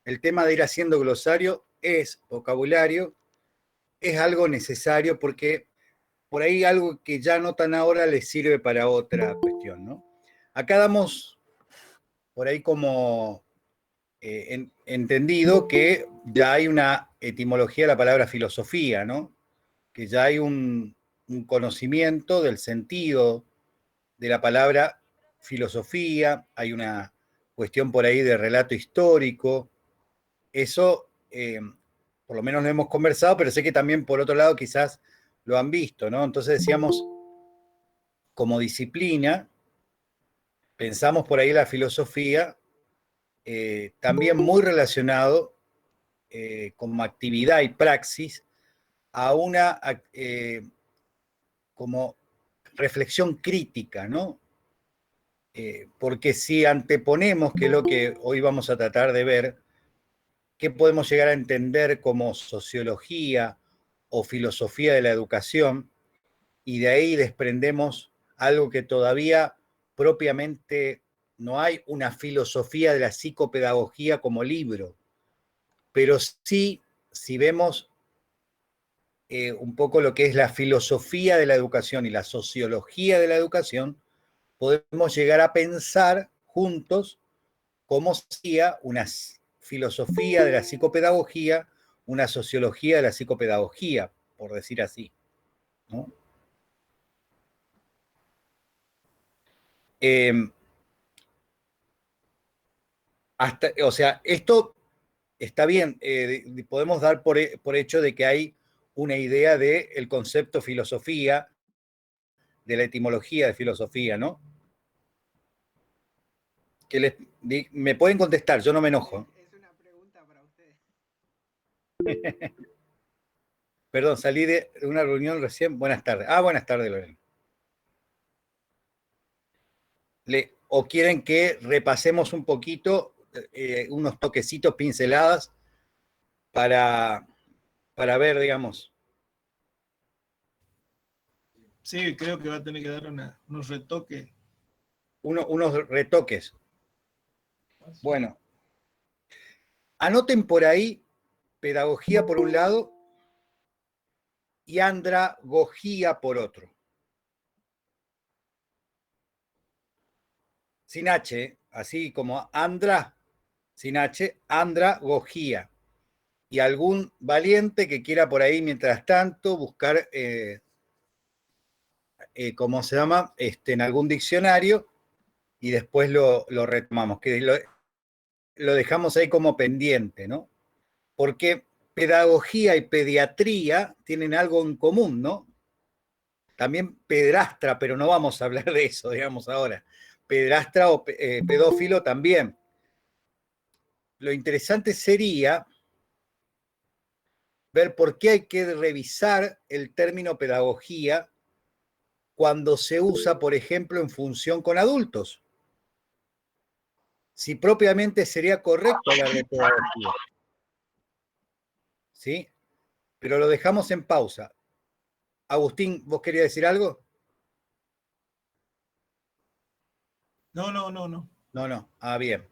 el tema de ir haciendo glosario es vocabulario, es algo necesario porque por ahí algo que ya notan ahora les sirve para otra cuestión, ¿no? Acá damos por ahí como entendido que ya hay una etimología de la palabra filosofía, ¿no? Que ya hay un conocimiento del sentido de la palabra filosofía, hay una cuestión por ahí de relato histórico. Eso, por lo menos lo hemos conversado, pero sé que también por otro lado quizás lo han visto, ¿no? Entonces decíamos, como disciplina, pensamos por ahí la filosofía, también muy relacionado como actividad y praxis a una como reflexión crítica, ¿no? Porque si anteponemos, que es lo que hoy vamos a tratar de ver, qué podemos llegar a entender como sociología o filosofía de la educación, y de ahí desprendemos algo que todavía propiamente no hay una filosofía de la psicopedagogía como libro, pero sí, si vemos un poco lo que es la filosofía de la educación y la sociología de la educación, podemos llegar a pensar juntos cómo sería una filosofía de la psicopedagogía, una sociología de la psicopedagogía, por decir así, ¿no? O sea, esto está bien, podemos dar por hecho de que hay una idea del concepto filosofía, de la etimología de filosofía, ¿no? Me pueden contestar, yo no me enojo. Es una pregunta para ustedes. Perdón, salí de una reunión recién. Buenas tardes. Buenas tardes, Lorena. ¿O quieren que repasemos un poquito, unos toquecitos, pinceladas, para, para ver, digamos? Sí, creo que va a tener que dar unos retoques. Unos retoques. Bueno, anoten por ahí pedagogía por un lado y andragogía por otro. Sin H, así como andra, sin H, andragogía. Y algún valiente que quiera por ahí, mientras tanto, buscar, ¿cómo se llama? En algún diccionario y después lo retomamos, que lo dejamos ahí como pendiente, ¿no? Porque pedagogía y pediatría tienen algo en común, ¿no? También pedrastra, pero no vamos a hablar de eso, digamos ahora. Pedrastra o pedófilo también. Lo interesante sería ver por qué hay que revisar el término pedagogía cuando se usa, por ejemplo, en función con adultos. Si propiamente sería correcto hablar de pedagogía. ¿Sí? Pero lo dejamos en pausa. Agustín, ¿vos querías decir algo? No. No. Bien.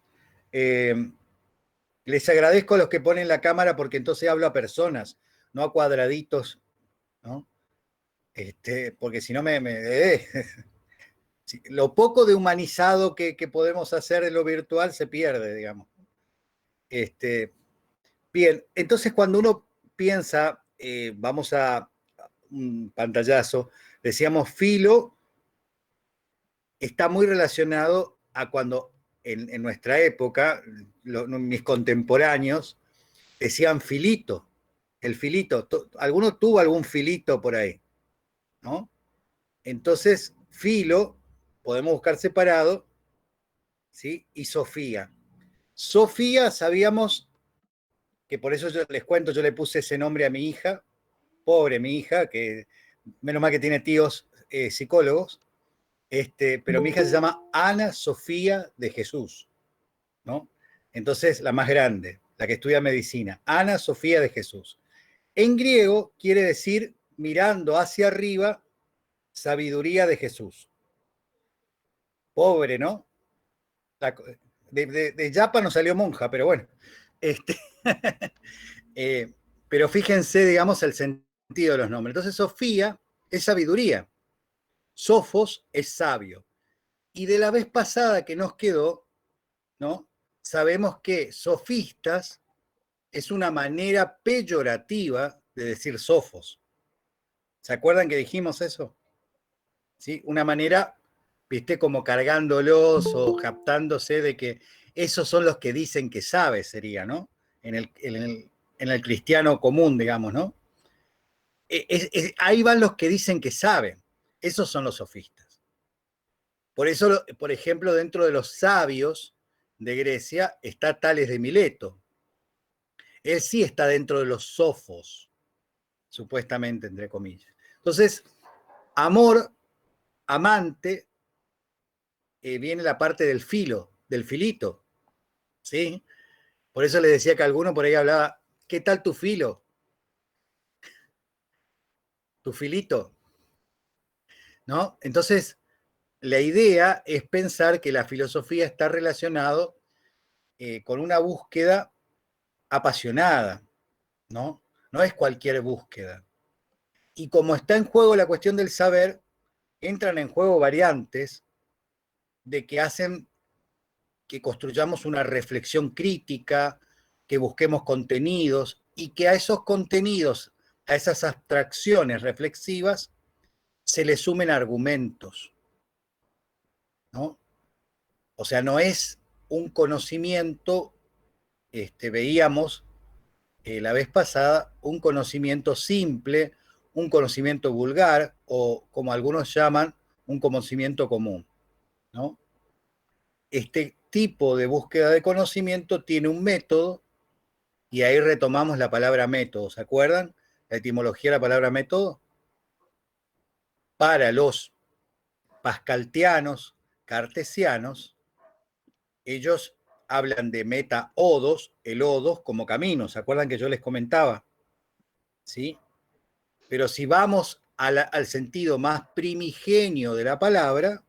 Les agradezco a los que ponen la cámara porque entonces hablo a personas, no a cuadraditos, ¿no? Porque si no lo poco de humanizado que podemos hacer en lo virtual se pierde, digamos. Bien, entonces cuando uno piensa, vamos a un pantallazo, decíamos filo, está muy relacionado a cuando en nuestra época, mis contemporáneos decían filito, el filito, alguno tuvo algún filito por ahí, ¿no? Entonces, filo, podemos buscar separado, ¿sí? Y Sofía. Sofía, sabíamos que por eso yo les cuento, yo le puse ese nombre a mi hija, pobre mi hija, que menos mal que tiene tíos psicólogos, pero mi hija se llama Ana Sofía de Jesús, ¿no? Entonces, la más grande, la que estudia medicina, Ana Sofía de Jesús. En griego quiere decir mirando hacia arriba, sabiduría de Jesús. Pobre, ¿no? De Yapa no salió monja, pero bueno. Este, pero fíjense, digamos, el sentido de los nombres. Entonces, Sofía es sabiduría. Sofos es sabio. Y de la vez pasada que nos quedó, ¿no? Sabemos que sofistas es una manera peyorativa de decir sofos. ¿Se acuerdan que dijimos eso? ¿Sí? Una manera, viste, como cargándolos o captándose de que esos son los que dicen que sabe, sería, ¿no? En el cristiano común, digamos, ¿no? Ahí van los que dicen que saben. Esos son los sofistas. Por eso, por ejemplo, dentro de los sabios de Grecia está Tales de Mileto. Él sí está dentro de los sofos, supuestamente, entre comillas. Entonces, amor, amante, viene la parte del filo, del filito, ¿sí? Por eso le decía que alguno por ahí hablaba, ¿qué tal tu filo? ¿Tu filito? ¿No? Entonces, la idea es pensar que la filosofía está relacionado con una búsqueda apasionada, ¿no? No es cualquier búsqueda. Y como está en juego la cuestión del saber, entran en juego variantes de que hacen que construyamos una reflexión crítica, que busquemos contenidos y que a esos contenidos, a esas abstracciones reflexivas, se le sumen argumentos, ¿no? O sea, no es un conocimiento, veíamos la vez pasada, un conocimiento simple, un conocimiento vulgar o, como algunos llaman, un conocimiento común, ¿no? Este tipo de búsqueda de conocimiento tiene un método y ahí retomamos la palabra método. ¿Se acuerdan? La etimología de la palabra método. Para los pascaltianos, cartesianos, ellos hablan de meta-odos, el odos como camino. ¿Se acuerdan que yo les comentaba? ¿Sí? Pero si vamos al sentido más primigenio de la palabra,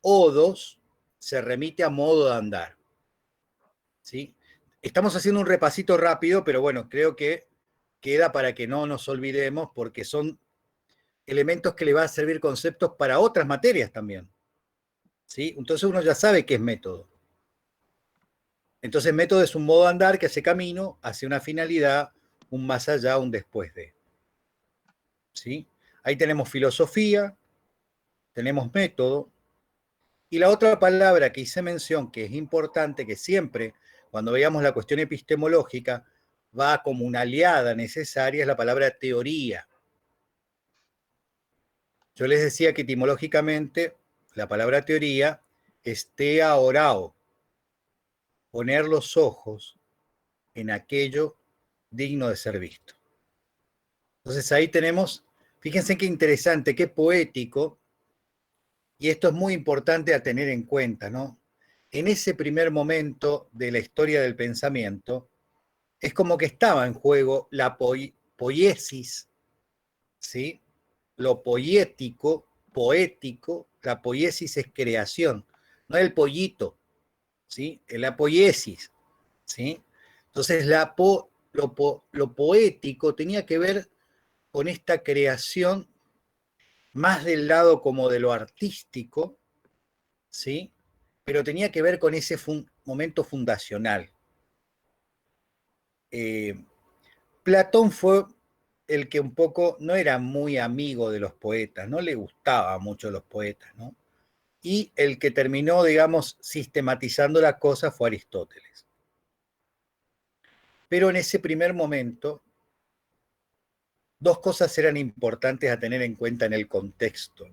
odos se remite a modo de andar. ¿Sí? Estamos haciendo un repasito rápido, pero bueno, creo que queda para que no nos olvidemos porque son elementos que le van a servir conceptos para otras materias también. ¿Sí? Entonces uno ya sabe qué es método. Entonces método es un modo de andar que hace camino hacia una finalidad, un más allá, un después de. ¿Sí? Ahí tenemos filosofía, tenemos método, y la otra palabra que hice mención, que es importante, que siempre, cuando veamos la cuestión epistemológica, va como una aliada necesaria, es la palabra teoría. Yo les decía que etimológicamente la palabra teoría es tea orao, poner los ojos en aquello digno de ser visto. Entonces ahí tenemos, fíjense qué interesante, qué poético, y esto es muy importante a tener en cuenta, ¿no? En ese primer momento de la historia del pensamiento, es como que estaba en juego la poiesis, ¿sí? Lo poético, la poiesis es creación, no el pollito, ¿sí? Es la poiesis, ¿sí? Entonces lo poético tenía que ver con esta creación más del lado como de lo artístico, ¿sí? Pero tenía que ver con ese momento fundacional. Platón fue el que un poco no era muy amigo de los poetas, no le gustaba mucho los poetas, ¿no? Y el que terminó, digamos, sistematizando la cosa fue Aristóteles. Pero en ese primer momento, dos cosas eran importantes a tener en cuenta en el contexto.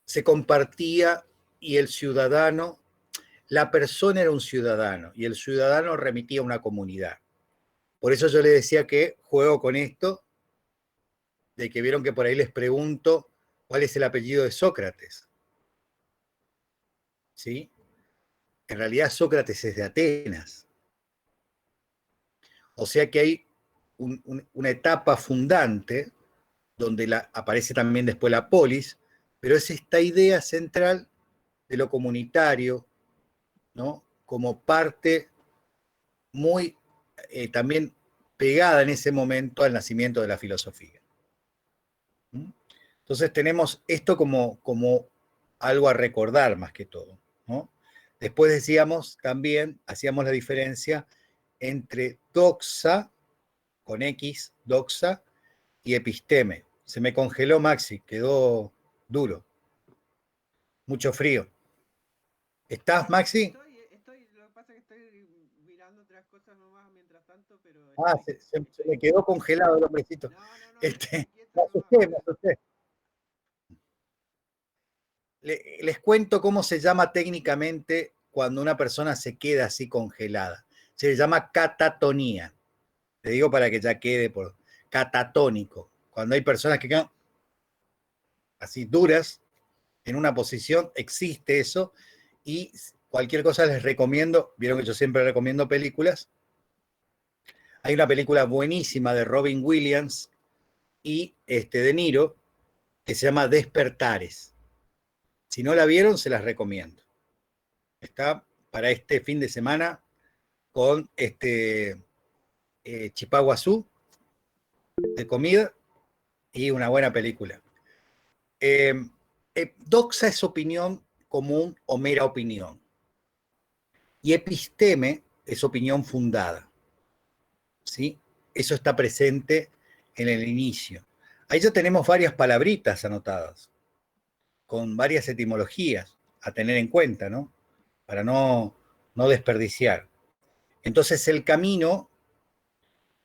Se compartía y el ciudadano, la persona era un ciudadano y el ciudadano remitía a una comunidad. Por eso yo le decía que juego con esto, de que vieron que por ahí les pregunto cuál es el apellido de Sócrates. ¿Sí? En realidad Sócrates es de Atenas. O sea que hay una etapa fundante donde aparece también después la polis, pero es esta idea central de lo comunitario, ¿no? Como parte muy también pegada en ese momento al nacimiento de la filosofía. ¿Mm? Entonces tenemos esto como algo a recordar más que todo, ¿no? Después decíamos también, hacíamos la diferencia entre doxa, con X, doxa, y episteme. Se me congeló Maxi, quedó duro. Mucho frío. ¿Estás, Maxi? Lo que pasa es que estoy mirando otras cosas nomás mientras tanto, pero Ah, se me quedó congelado el hombrecito. No, estoy quieto Me nomás, asusté, por me eso. asusté. Les cuento cómo se llama técnicamente cuando una persona se queda así congelada. Se le llama catatonía. Te digo para que ya quede por catatónico. Cuando hay personas que quedan así duras en una posición, existe eso. Y cualquier cosa les recomiendo. Vieron que yo siempre recomiendo películas. Hay una película buenísima de Robin Williams y De Niro que se llama Despertares. Si no la vieron, se las recomiendo. Está para este fin de semana con Chipaguazú de comida y una buena película. Doxa es opinión común o mera opinión. Y episteme es opinión fundada. ¿Sí? Eso está presente en el inicio. Ahí ya tenemos varias palabritas anotadas, con varias etimologías a tener en cuenta, ¿no? Para no desperdiciar. Entonces el camino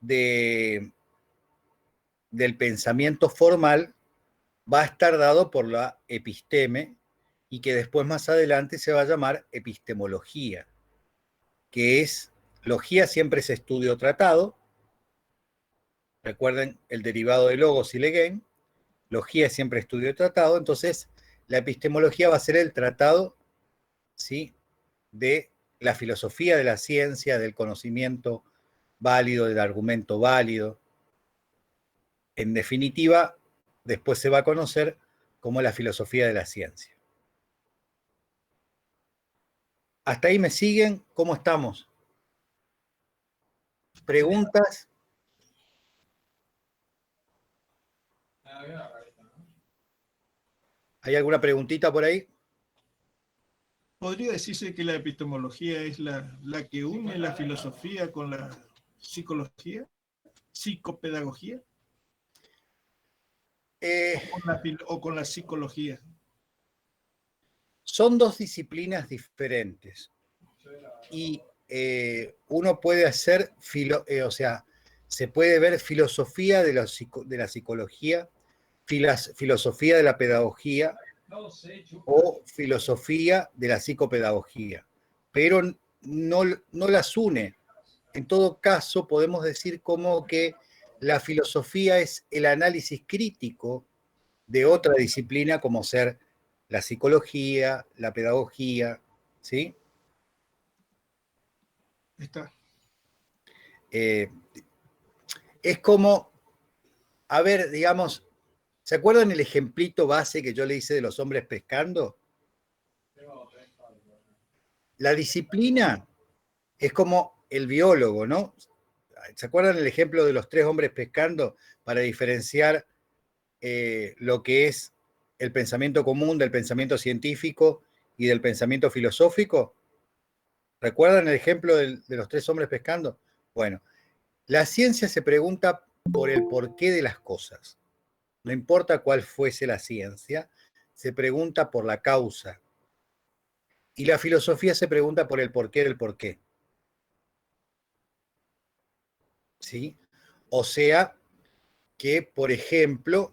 del pensamiento formal va a estar dado por la episteme y que después más adelante se va a llamar epistemología, que es, logía siempre es estudio o tratado, recuerden el derivado de logos y legen, logía es siempre estudio o tratado, entonces la epistemología va a ser el tratado, ¿sí?, de la filosofía de la ciencia, del conocimiento válido, del argumento válido. En definitiva, después se va a conocer como la filosofía de la ciencia. ¿Hasta ahí me siguen? ¿Cómo estamos? ¿Preguntas? ¿Hay alguna preguntita por ahí? ¿Podría decirse que la epistemología es la que une la filosofía con la psicología, psicopedagogía, Eh, o con la psicología? Son dos disciplinas diferentes y uno puede hacer, o sea, se puede ver filosofía de la psicología, filosofía de la pedagogía o filosofía de la psicopedagogía, pero no las une. En todo caso, podemos decir como que la filosofía es el análisis crítico de otra disciplina como ser la psicología, la pedagogía, ¿sí? Está. Eh, es como, a ver, digamos, ¿se acuerdan el ejemplito base que yo le hice de los hombres pescando? La disciplina es como el biólogo, ¿no? ¿Se acuerdan el ejemplo de los tres hombres pescando para diferenciar lo que es el pensamiento común del pensamiento científico y del pensamiento filosófico? ¿Recuerdan el ejemplo de los tres hombres pescando? Bueno, la ciencia se pregunta por el porqué de las cosas. No importa cuál fuese la ciencia, se pregunta por la causa. Y la filosofía se pregunta por el porqué del porqué. ¿Sí? O sea que, por ejemplo,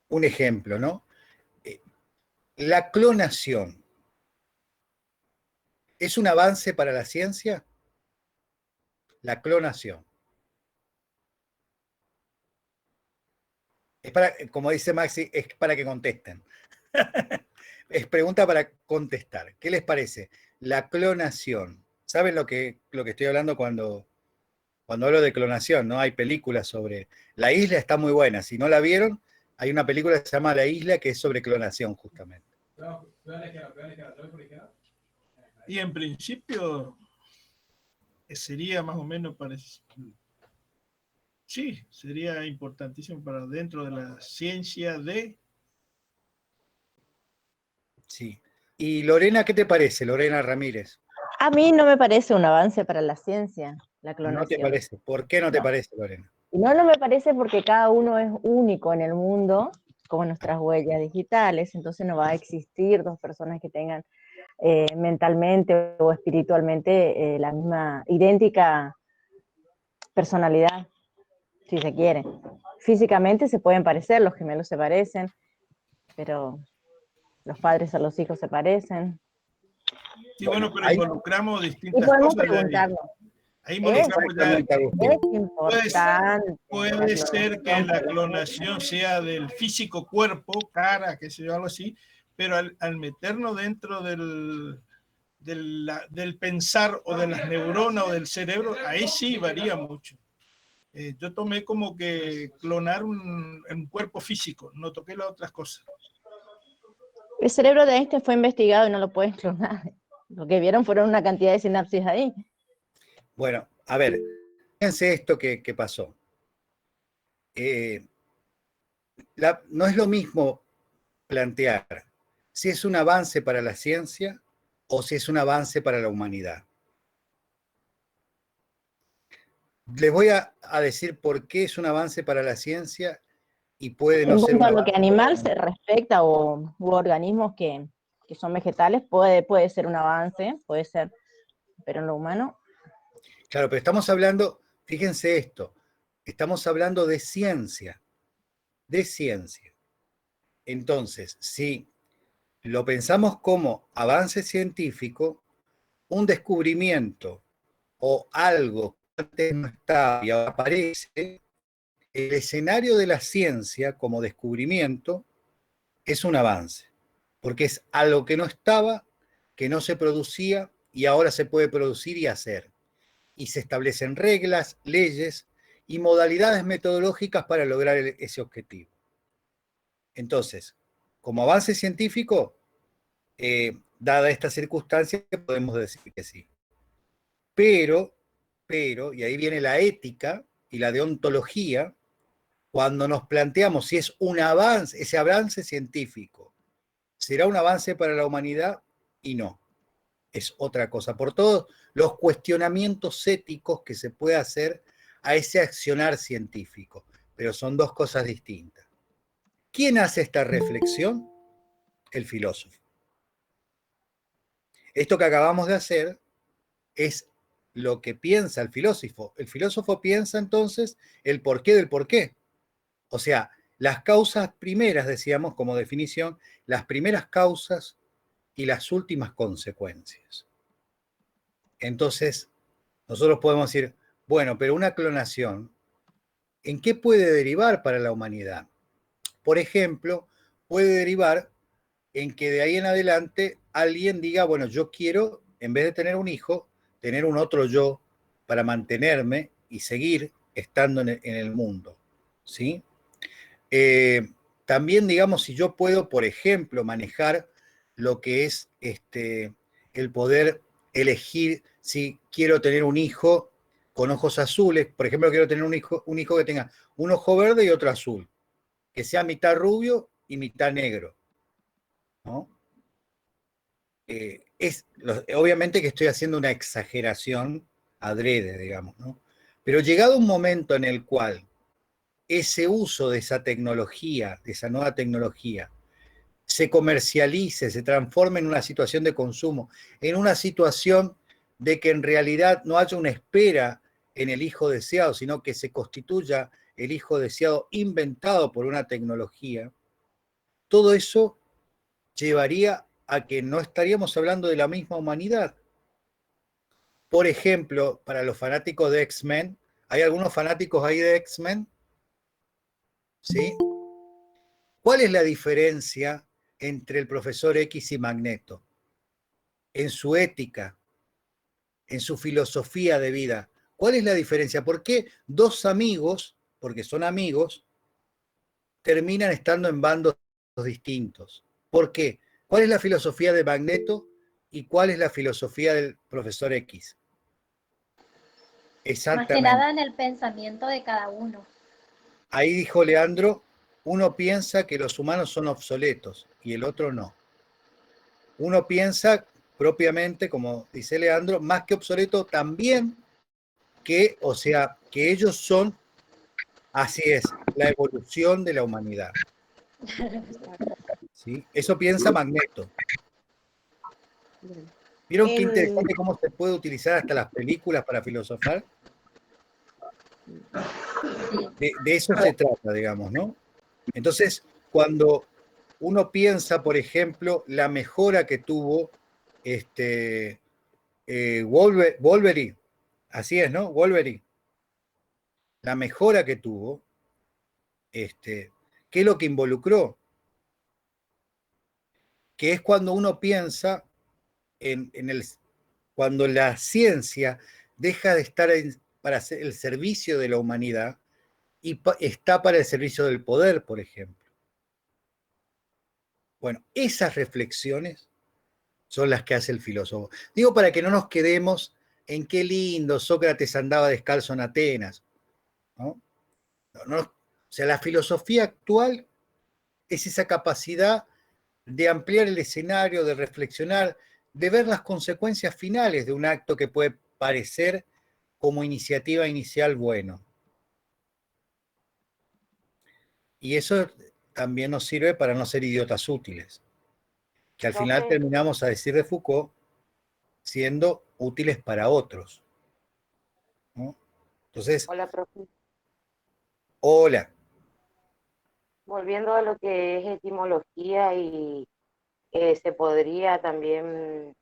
un ejemplo, ¿no? Eh, la clonación, ¿es un avance para la ciencia? La clonación. Es para, como dice Maxi, es para que contesten. Es pregunta para contestar. ¿Qué les parece? La clonación. ¿Saben lo que estoy hablando cuando hablo de clonación? ¿No? Hay películas sobre... La Isla está muy buena. Si no la vieron, hay una película que se llama La Isla que es sobre clonación, justamente. Y en principio sería más o menos parecido. Sí, sería importantísimo para dentro de la ciencia de... Sí. Y Lorena, ¿qué te parece, Lorena Ramírez? A mí no me parece un avance para la ciencia, la ¿No te clonación. parece? ¿Por qué no te No. parece, Lorena? Y no me parece porque cada uno es único en el mundo, como nuestras huellas digitales, entonces no va a existir dos personas que tengan mentalmente o espiritualmente la misma, idéntica personalidad, si se quiere. Físicamente se pueden parecer, los gemelos se parecen, pero los padres a los hijos se parecen. Sí, bueno, pero ahí- involucramos Y distintas podemos cosas de ahí. preguntarnos, Ahí ¿es, involucramos ya... Exactamente, Agustín. importante la Puede ser que clonación la para la clonación sea del físico cuerpo, cara, qué sé yo, algo así, pero al meternos dentro del pensar o de las neuronas o del cerebro, ahí sí varía mucho. Yo tomé como que clonar un cuerpo físico, no toqué las otras cosas. El cerebro de Einstein fue investigado y no lo pueden clonar. Lo que vieron fueron una cantidad de sinapsis ahí. Bueno, a ver, fíjense esto que pasó. No es lo mismo plantear si es un avance para la ciencia o si es un avance para la humanidad. Les voy a decir por qué es un avance para la ciencia y puede no En ser cuanto un a lo que avance. animal se respecta o u organismos que son vegetales, puede ser un avance, puede ser, pero en lo humano. Claro, pero estamos hablando, fíjense esto, estamos hablando de ciencia, de ciencia. Entonces, si lo pensamos como avance científico, un descubrimiento o algo que antes no estaba y ahora aparece, el escenario de la ciencia como descubrimiento es un avance, porque es algo que no estaba, que no se producía y ahora se puede producir y hacer. Y se establecen reglas, leyes y modalidades metodológicas para lograr ese objetivo. Entonces, como avance científico, dada esta circunstancia, podemos decir que sí. Pero, y ahí viene la ética y la deontología, cuando nos planteamos si es un avance, ese avance científico, será un avance para la humanidad y no, es otra cosa. Por todos los cuestionamientos éticos que se puede hacer a ese accionar científico, pero son dos cosas distintas. ¿Quién hace esta reflexión? El filósofo. Esto que acabamos de hacer es lo que piensa el filósofo. El filósofo piensa entonces el porqué del porqué. O sea, las causas primeras, decíamos como definición, las primeras causas y las últimas consecuencias. Entonces, nosotros podemos decir, bueno, pero una clonación, ¿en qué puede derivar para la humanidad? Por ejemplo, puede derivar en que de ahí en adelante alguien diga, bueno, yo quiero, en vez de tener un hijo, tener un otro yo para mantenerme y seguir estando en el mundo, ¿sí? También, digamos, si yo puedo, por ejemplo, manejar lo que es el poder elegir si quiero tener un hijo con ojos azules, por ejemplo, quiero tener un hijo que tenga un ojo verde y otro azul, que sea mitad rubio y mitad negro, ¿no? Obviamente que estoy haciendo una exageración adrede, digamos, ¿no? Pero llegado un momento en el cual ese uso de esa tecnología, de esa nueva tecnología, se comercialice, se transforme en una situación de consumo, en una situación de que en realidad no haya una espera en el hijo deseado, sino que se constituya el hijo deseado inventado por una tecnología, todo eso llevaría a que no estaríamos hablando de la misma humanidad. Por ejemplo, para los fanáticos de X-Men, ¿hay algunos fanáticos ahí de X-Men? ¿Sí? ¿Cuál es la diferencia entre el profesor X y Magneto? En su ética, en su filosofía de vida. ¿Cuál es la diferencia? ¿Por qué dos amigos, porque son amigos, terminan estando en bandos distintos? ¿Por qué? ¿Cuál es la filosofía de Magneto? ¿Y cuál es la filosofía del profesor X? Más que Exactamente. nada en el pensamiento de cada uno. Ahí dijo Leandro, uno piensa que los humanos son obsoletos y el otro no. Uno piensa propiamente, como dice Leandro, más que obsoleto también que, o sea, que ellos son, así es, la evolución de la humanidad. ¿Sí? Eso piensa Magneto. ¿Vieron qué interesante cómo se puede utilizar hasta las películas para filosofar? De eso se trata, digamos, ¿no? Entonces, cuando uno piensa, por ejemplo, la mejora que tuvo Wolverine, así es, ¿no? Wolverine, la mejora que tuvo, ¿qué es lo que involucró? Que es cuando uno piensa cuando la ciencia deja de estar para hacer el servicio de la humanidad y está para el servicio del poder, por ejemplo. Bueno, esas reflexiones son las que hace el filósofo. Digo para que no nos quedemos en qué lindo Sócrates andaba descalzo en Atenas, ¿no? O sea, la filosofía actual es esa capacidad de ampliar el escenario, de reflexionar, de ver las consecuencias finales de un acto que puede parecer como iniciativa inicial bueno. Y eso también nos sirve para no ser idiotas útiles, que al final terminamos, a decir de Foucault, siendo útiles para otros, ¿no? Entonces, Hola, profe. hola. Volviendo a lo que es etimología y se podría también,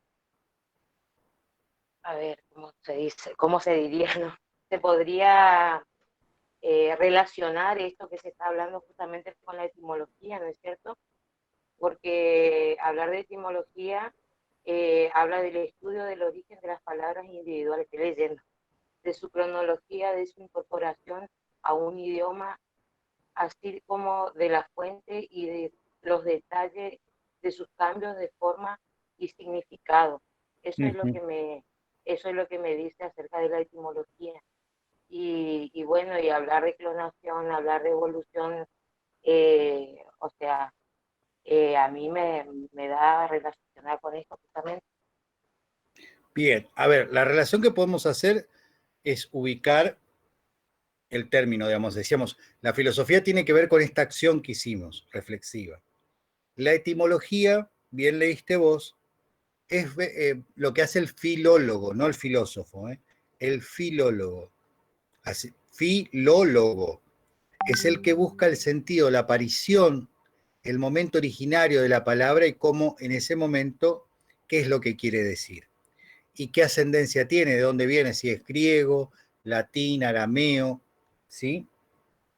a ver, ¿cómo se dice? ¿Cómo se diría, no? Se podría relacionar esto que se está hablando justamente con la etimología, ¿no es cierto? Porque hablar de etimología habla del estudio del origen de las palabras individuales, estoy leyendo, de su cronología, de su incorporación a un idioma, así como de la fuente y de los detalles de sus cambios de forma y significado. Eso es lo que me dice acerca de la etimología. Y bueno, y hablar de clonación, hablar de evolución, o sea, a mí me da a relacionar con esto justamente. Bien, a ver, la relación que podemos hacer es ubicar el término, digamos, decíamos, la filosofía tiene que ver con esta acción que hicimos, reflexiva. La etimología, bien leíste vos, es lo que hace el filólogo, no el filósofo, el filólogo. Así, filólogo es el que busca el sentido, la aparición, el momento originario de la palabra y cómo en ese momento, qué es lo que quiere decir. Y qué ascendencia tiene, de dónde viene, si es griego, latín, arameo, ¿sí?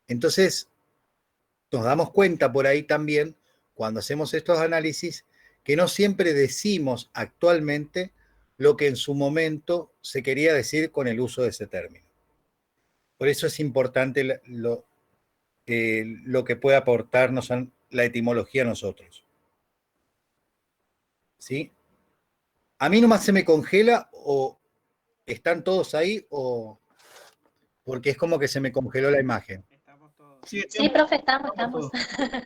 Entonces, nos damos cuenta por ahí también, cuando hacemos estos análisis, que no siempre decimos actualmente lo que en su momento se quería decir con el uso de ese término. Por eso es importante lo que puede aportarnos la etimología a nosotros. ¿Sí? A mí nomás se me congela o están todos ahí o porque es como que se me congeló la imagen. Estamos todos. Sí, Sí, profe, estamos.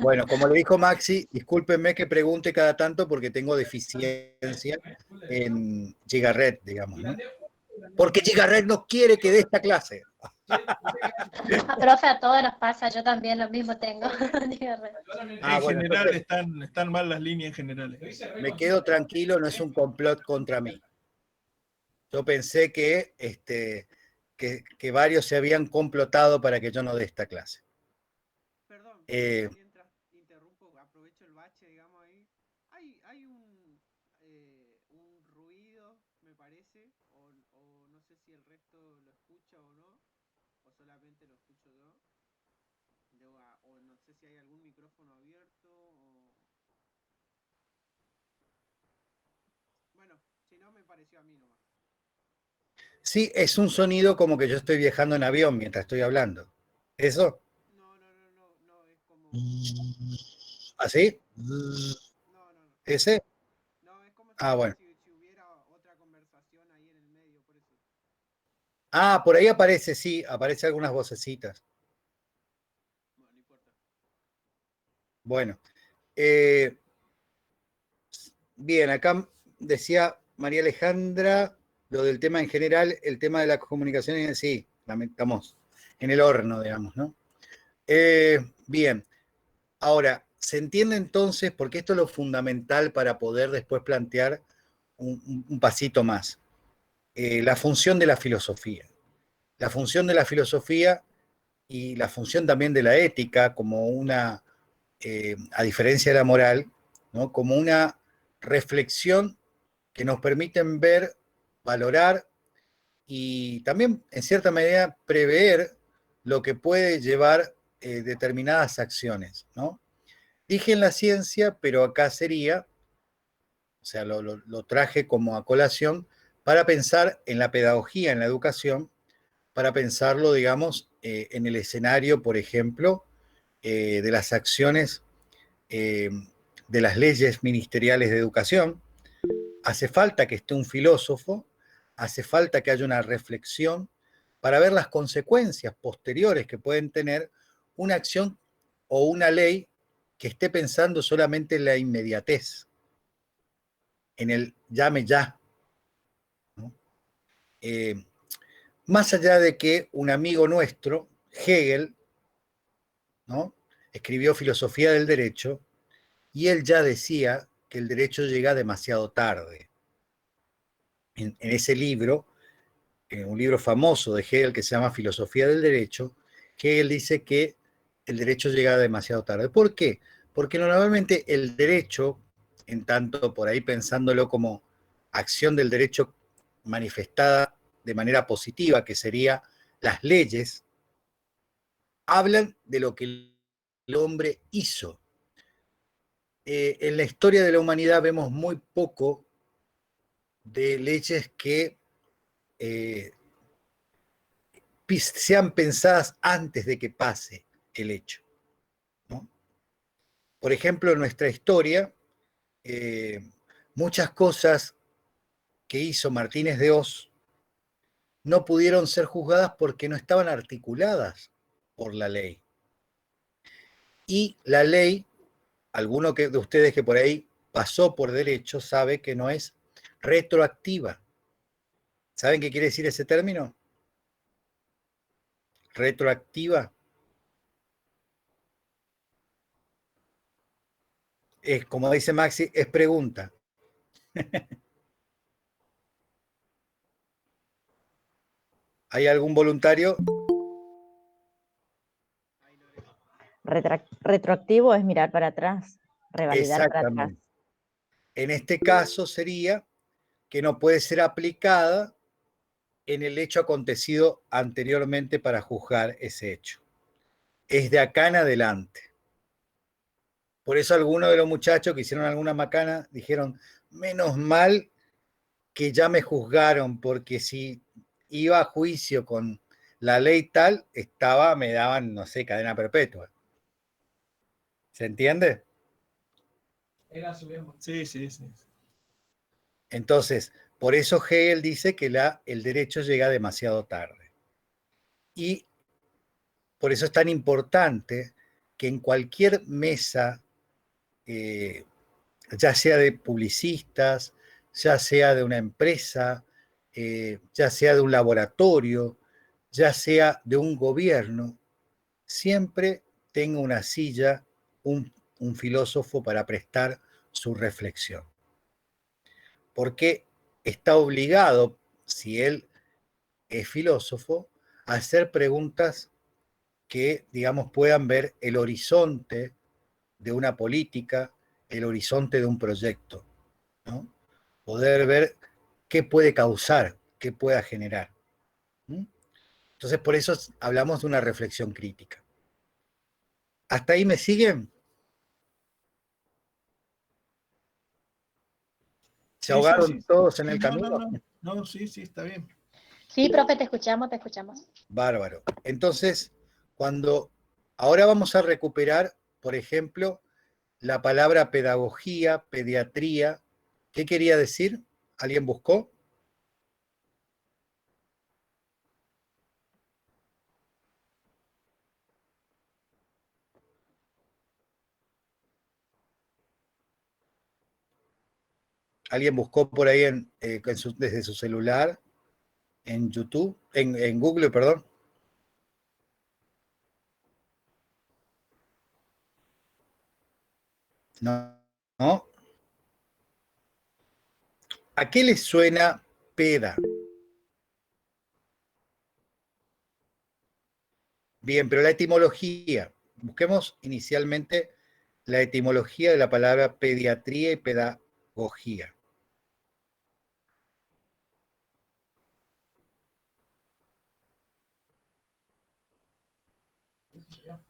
Bueno, como le dijo Maxi, discúlpenme que pregunte cada tanto porque tengo deficiencia en Gigaret, digamos, ¿no? Porque Gigaret no quiere que dé esta clase. Profe, a todos nos pasa, yo también lo mismo tengo. Ah, en bueno, general entonces están mal las líneas generales. me quedo tranquilo, no es un complot contra mí. Yo pensé que varios se habían complotado para que yo no dé esta clase. Perdón, Eh, mientras interrumpo, aprovecho el bache, digamos ahí. Hay un ruido, me parece, o no sé si el resto lo escucha o no, o solamente lo escucho yo. O no sé si hay algún micrófono abierto, o... Bueno, si no, me pareció a mí nomás. sí, es un sonido como que yo estoy viajando en avión mientras estoy hablando. ¿Eso? No, es como... ¿Así? No. ¿Ese? No, es como Ah, bueno. si hubiera conversación ahí en el medio, por eso. Ah, por ahí aparece, sí, aparece algunas vocecitas. Bueno, no importa. Bueno, bien, acá decía María Alejandra lo del tema en general, el tema de las comunicaciones, sí, estamos en el horno, digamos, ¿no? Bien, ahora, se entiende entonces, porque esto es lo fundamental para poder después plantear un pasito más, la función de la filosofía. La función de la filosofía y la función también de la ética como una, a diferencia de la moral, ¿no? Como una reflexión que nos permiten ver, valorar y también, en cierta medida, prever lo que puede llevar determinadas acciones, ¿no? Dije en la ciencia, pero acá sería, o sea, lo traje como a colación para pensar en la pedagogía, en la educación, para pensarlo, digamos, en el escenario, por ejemplo, de las acciones de las leyes ministeriales de educación. Hace falta que esté un filósofo, hace falta que haya una reflexión para ver las consecuencias posteriores que pueden tener una acción o una ley que esté pensando solamente en la inmediatez, en el llame ya, ¿no? Más allá de que un amigo nuestro, Hegel, ¿no? Escribió Filosofía del Derecho y él ya decía que el derecho llega demasiado tarde. En ese libro, un libro famoso de Hegel que se llama Filosofía del Derecho, Hegel dice que el derecho llega demasiado tarde. ¿Por qué? Porque normalmente el derecho, en tanto por ahí pensándolo como acción del derecho manifestada de manera positiva, que sería las leyes, hablan de lo que el hombre hizo. En la historia de la humanidad vemos muy poco de leyes que sean pensadas antes de que pase el hecho, ¿no? Por ejemplo, en nuestra historia, muchas cosas que hizo Martínez de Oz no pudieron ser juzgadas porque no estaban articuladas por la ley. Y la ley, alguno de ustedes que por ahí pasó por derecho sabe que no es retroactiva. ¿Saben qué quiere decir ese término? Retroactiva. Es, como dice Maxi, es pregunta. ¿Hay algún voluntario? Retroactivo es mirar para atrás, revalidar para atrás. Exactamente. En este caso sería que no puede ser aplicada en el hecho acontecido anteriormente para juzgar ese hecho. Es de acá en adelante. Por eso algunos de los muchachos que hicieron alguna macana dijeron, menos mal que ya me juzgaron, porque si iba a juicio con la ley tal, me daban, no sé, cadena perpetua. ¿Se entiende? Sí, sí, sí. Entonces, por eso Hegel dice que el derecho llega demasiado tarde. Y por eso es tan importante que en cualquier mesa, ya sea de publicistas, ya sea de una empresa, ya sea de un laboratorio, ya sea de un gobierno, siempre tenga una silla, un filósofo para prestar su reflexión. Porque está obligado, si él es filósofo, a hacer preguntas que, digamos, puedan ver el horizonte de una política, el horizonte de un proyecto, ¿no? Poder ver qué puede causar, qué pueda generar. ¿Mm? Entonces, por eso hablamos de una reflexión crítica. ¿Hasta ahí me siguen? ¿Se Sí, ahogaron sí, sí. todos en Sí, el no, no, camino? no. No, sí, sí, está bien. Sí, profe, te escuchamos, te escuchamos. Bárbaro. Entonces, ahora vamos a recuperar, por ejemplo, la palabra pedagogía, pediatría. ¿Qué quería decir? ¿Alguien buscó? ¿Alguien buscó por ahí desde su celular, en YouTube, en Google, perdón? No, no. ¿A qué les suena peda? Bien, pero la etimología. Busquemos inicialmente la etimología de la palabra pediatría y pedagogía.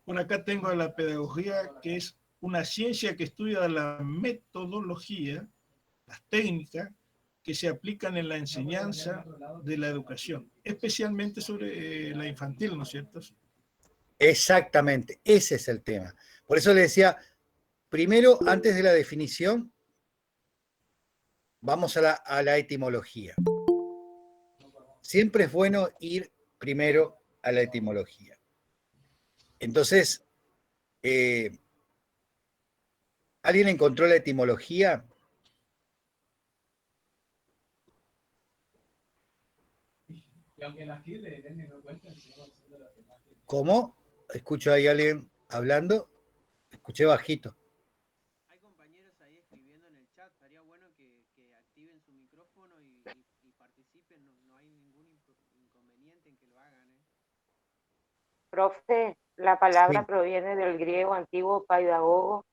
Por acá tengo la pedagogía, que es una ciencia que estudia la metodología, las técnicas que se aplican en la enseñanza de la educación, especialmente sobre la infantil, ¿no es cierto? Exactamente, ese es el tema. Por eso le decía, primero, antes de la definición, vamos a la etimología. Siempre es bueno ir primero a la etimología. Entonces, ¿alguien encontró la etimología? ¿Cómo? Escucho ahí a alguien hablando. Escuché bajito. Hay compañeros ahí escribiendo en el chat. Estaría bueno que activen su micrófono y participen. No hay ningún inconveniente en que lo hagan. Profe, la palabra Sí, proviene del griego antiguo paidagogo,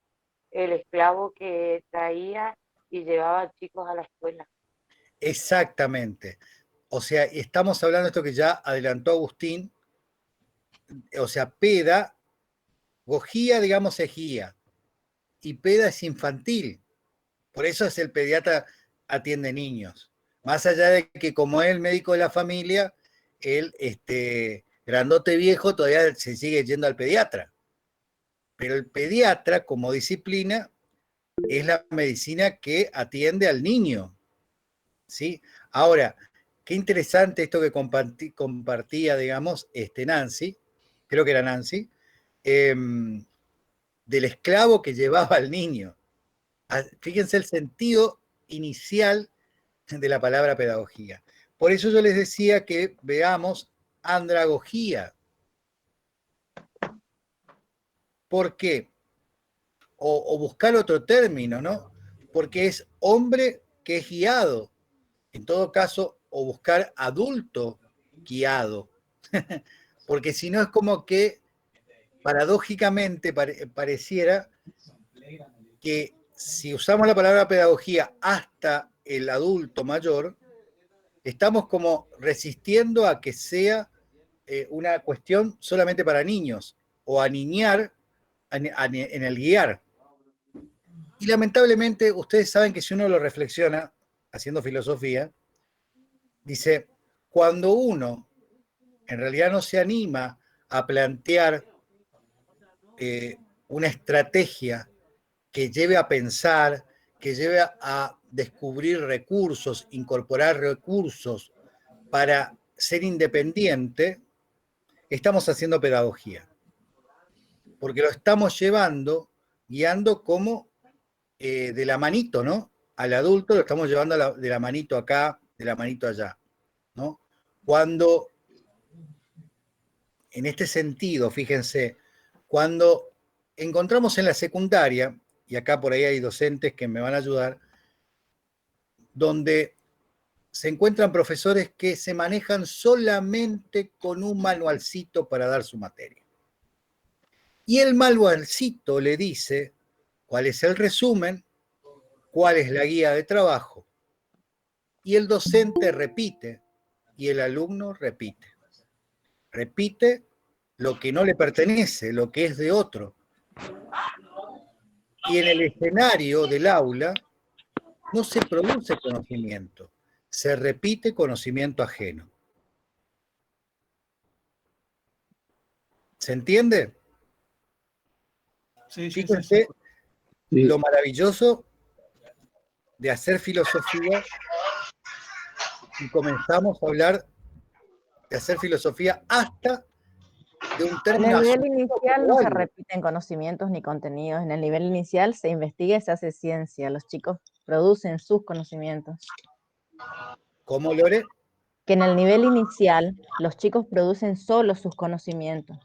el esclavo que traía y llevaba chicos a la escuela. exactamente. O sea, estamos hablando de esto que ya adelantó Agustín. O sea, pedagogía, digamos, es guía. Y peda es infantil. Por eso es el pediatra atiende niños. Más allá de que como es el médico de la familia, él, grandote viejo, todavía se sigue yendo al pediatra. Pero el pediatra, como disciplina, es la medicina que atiende al niño. ¿Sí? Ahora, qué interesante esto que compartía, digamos, Nancy, creo que era Nancy, del esclavo que llevaba al niño. Fíjense el sentido inicial de la palabra pedagogía. Por eso yo les decía que veamos andragogía. ¿Por qué? O buscar otro término, ¿no? Porque es hombre que es guiado. En todo caso, o buscar adulto guiado. Porque si no es como que paradójicamente pareciera que si usamos la palabra pedagogía hasta el adulto mayor, estamos como resistiendo a que sea una cuestión solamente para niños o a niñar en el guiar. Y lamentablemente ustedes saben que si uno lo reflexiona haciendo filosofía, dice, cuando uno en realidad no se anima a plantear una estrategia que lleve a pensar, que lleve a descubrir recursos, incorporar recursos para ser independiente, estamos haciendo pedagogía. Porque lo estamos llevando, guiando como de la manito, ¿no? Al adulto lo estamos llevando de la manito acá, de la manito allá, ¿no? Cuando, en este sentido, fíjense, cuando encontramos en la secundaria, y acá por ahí hay docentes que me van a ayudar, donde se encuentran profesores que se manejan solamente con un manualcito para dar su materia. Y el manualcito le dice cuál es el resumen, cuál es la guía de trabajo. Y el docente repite y el alumno repite. Repite lo que no le pertenece, lo que es de otro. Y en el escenario del aula no se produce conocimiento, se repite conocimiento ajeno. ¿Se entiende? Sí, sí, Fíjense Sí. lo maravilloso de hacer filosofía y comenzamos a hablar de hacer filosofía hasta de un En término el nivel asumido inicial como no se válido. repiten conocimientos ni contenidos. En el nivel inicial se investiga y se hace ciencia. Los chicos producen sus conocimientos. ¿Cómo, Lore? Que en el nivel inicial los chicos producen solo sus conocimientos.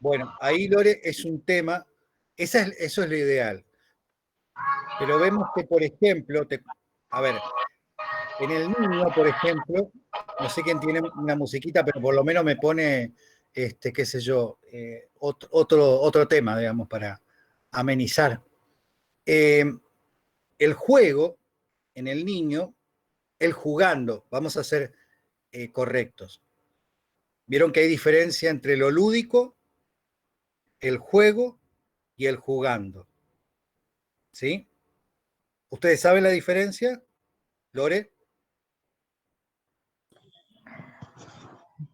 Bueno, ahí, Lore, es un tema, eso es lo ideal. Pero vemos que, por ejemplo, a ver, en el niño, por ejemplo, no sé quién tiene una musiquita, pero por lo menos me pone, qué sé yo, otro tema, digamos, para amenizar. El juego en el niño, el jugando, vamos a ser correctos. Vieron que hay diferencia entre lo lúdico, el juego y el jugando. ¿Sí? ¿Ustedes saben la diferencia, Lore?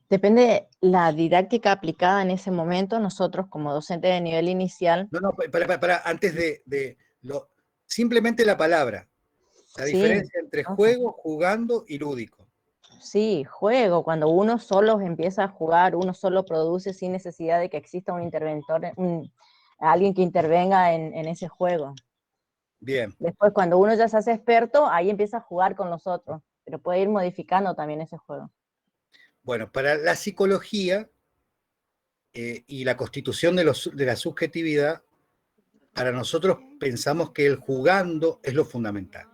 Depende la didáctica aplicada en ese momento. Nosotros, como docentes de nivel inicial, No, antes simplemente la palabra. La sí, diferencia entre juego, jugando y lúdico. sí, juego. Cuando uno solo empieza a jugar, uno solo produce sin necesidad de que exista un interventor, alguien que intervenga en ese juego. Bien. Después, cuando uno ya se hace experto, ahí empieza a jugar con los otros, pero puede ir modificando también ese juego. Bueno, para la psicología y la constitución de la subjetividad, para nosotros pensamos que el jugando es lo fundamental.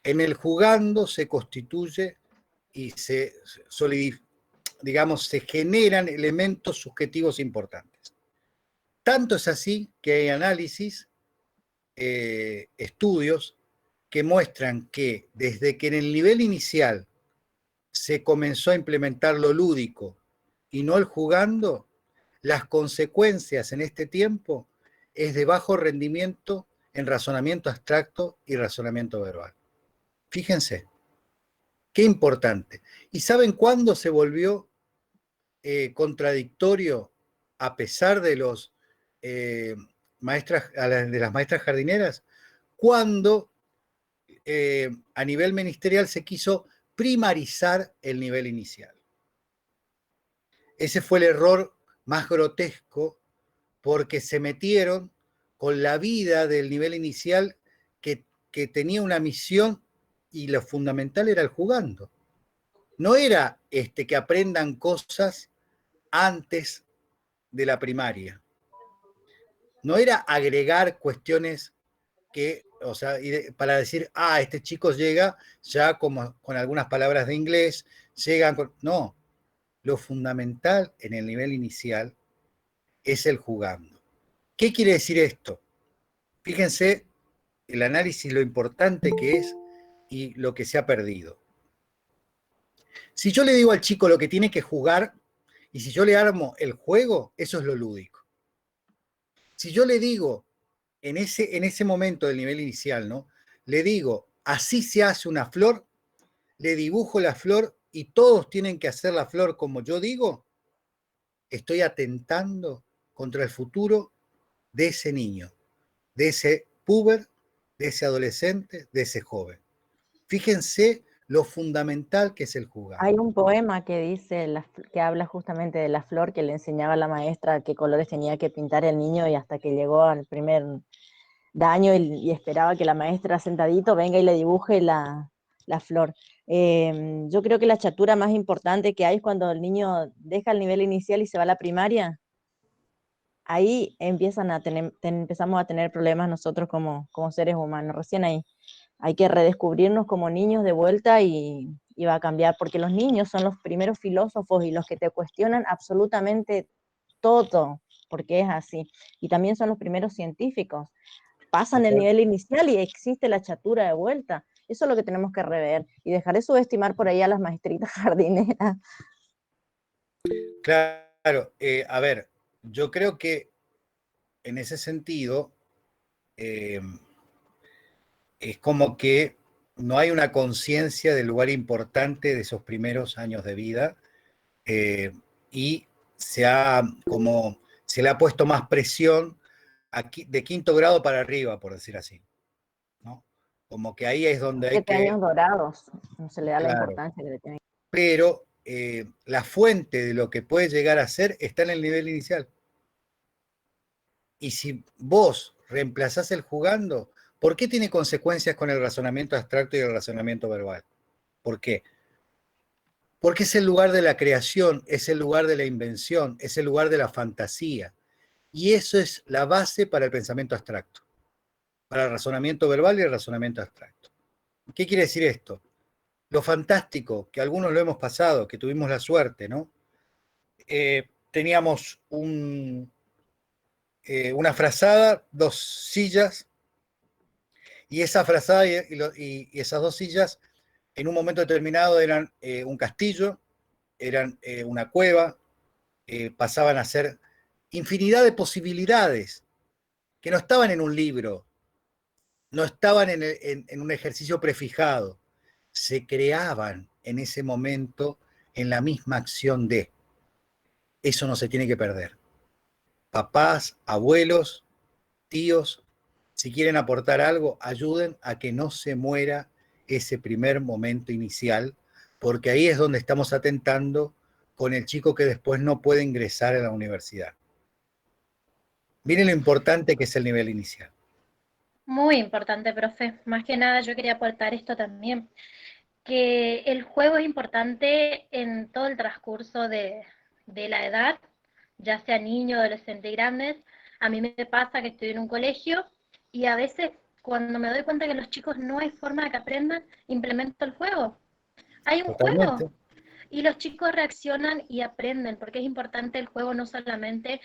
En el jugando se constituye y se generan elementos subjetivos importantes. Tanto es así que hay análisis, estudios que muestran que desde que en el nivel inicial se comenzó a implementar lo lúdico y no el jugando, las consecuencias en este tiempo es de bajo rendimiento en razonamiento abstracto y razonamiento verbal. Fíjense, qué importante. ¿Y saben cuándo se volvió contradictorio a pesar de los de las maestras jardineras? Cuando a nivel ministerial se quiso primarizar el nivel inicial. Ese fue el error más grotesco porque se metieron con la vida del nivel inicial que tenía una misión y lo fundamental era el jugando. No era que aprendan cosas antes de la primaria. No era agregar cuestiones para decir, este chico llega ya como con algunas palabras de inglés, no, lo fundamental en el nivel inicial es el jugando. ¿Qué quiere decir esto? Fíjense el análisis, lo importante que es y lo que se ha perdido. Si yo le digo al chico lo que tiene que jugar, y si yo le armo el juego, eso es lo lúdico. Si yo le digo, en ese momento del nivel inicial, ¿no? Le digo, así se hace una flor, le dibujo la flor y todos tienen que hacer la flor como yo digo, estoy atentando contra el futuro de ese niño, de ese puber, de ese adolescente, de ese joven. Fíjense lo fundamental que es el jugar. Hay un poema que dice, que habla justamente de la flor que le enseñaba a la maestra qué colores tenía que pintar el niño y hasta que llegó al primer año y esperaba que la maestra sentadito venga y le dibuje la flor. Yo creo que la chatura más importante que hay es cuando el niño deja el nivel inicial y se va a la primaria. Ahí empezamos a tener problemas nosotros como seres humanos, recién ahí. Hay que redescubrirnos como niños de vuelta y va a cambiar, porque los niños son los primeros filósofos y los que te cuestionan absolutamente todo, porque es así. Y también son los primeros científicos. Pasan el nivel inicial y existe la chatura de vuelta. Eso es lo que tenemos que rever y dejar de subestimar por ahí a las maestritas jardineras. Claro, a ver, yo creo que en ese sentido es como que no hay una conciencia del lugar importante de esos primeros años de vida y se le ha puesto más presión de quinto grado para arriba, por decir así, ¿no? Como que ahí es donde hay 7 años dorados, no se le da la importancia que le tiene. Pero la fuente de lo que puede llegar a ser está en el nivel inicial. Y si vos reemplazás el jugando, ¿Por qué tiene consecuencias con el razonamiento abstracto y el razonamiento verbal? ¿Por qué? Porque es el lugar de la creación, es el lugar de la invención, es el lugar de la fantasía. Y eso es la base para el pensamiento abstracto, para el razonamiento verbal y el razonamiento abstracto. ¿Qué quiere decir esto? Lo fantástico, que algunos lo hemos pasado, que tuvimos la suerte, ¿no? Teníamos una frazada, 2 sillas, y esa frazada y esas 2 sillas en un momento determinado eran un castillo, eran una cueva, pasaban a ser infinidad de posibilidades que no estaban en un libro, no estaban en un ejercicio prefijado, se creaban en ese momento en la misma acción de. Eso no se tiene que perder. Papás, abuelos, tíos, si quieren aportar algo, ayuden a que no se muera ese primer momento inicial, porque ahí es donde estamos atentando con el chico que después no puede ingresar a la universidad. Miren lo importante que es el nivel inicial. Muy importante, profe. Más que nada yo quería aportar esto también, que el juego es importante en todo el transcurso de la edad, ya sea niño, adolescente y grandes. A mí me pasa que estoy en un colegio y a veces cuando me doy cuenta que los chicos no hay forma de que aprendan, implemento el juego. Hay un Totalmente. juego y los chicos reaccionan y aprenden, porque es importante el juego no solamente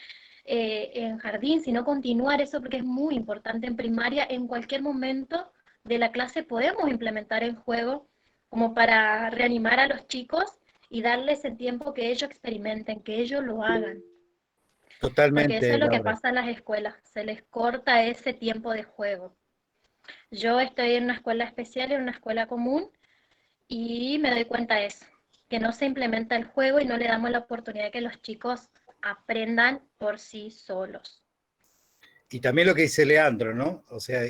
en jardín, sino continuar eso porque es muy importante en primaria. En cualquier momento de la clase podemos implementar el juego como para reanimar a los chicos y darles el tiempo que ellos experimenten, que ellos lo hagan. Porque eso Totalmente, es lo que Laura. pasa en las escuelas, se les corta ese tiempo de juego. Yo estoy en una escuela especial, en una escuela común, y me doy cuenta de eso, que no se implementa el juego y no le damos la oportunidad de que los chicos aprendan por sí solos. Y también lo que dice Leandro, ¿no? O sea,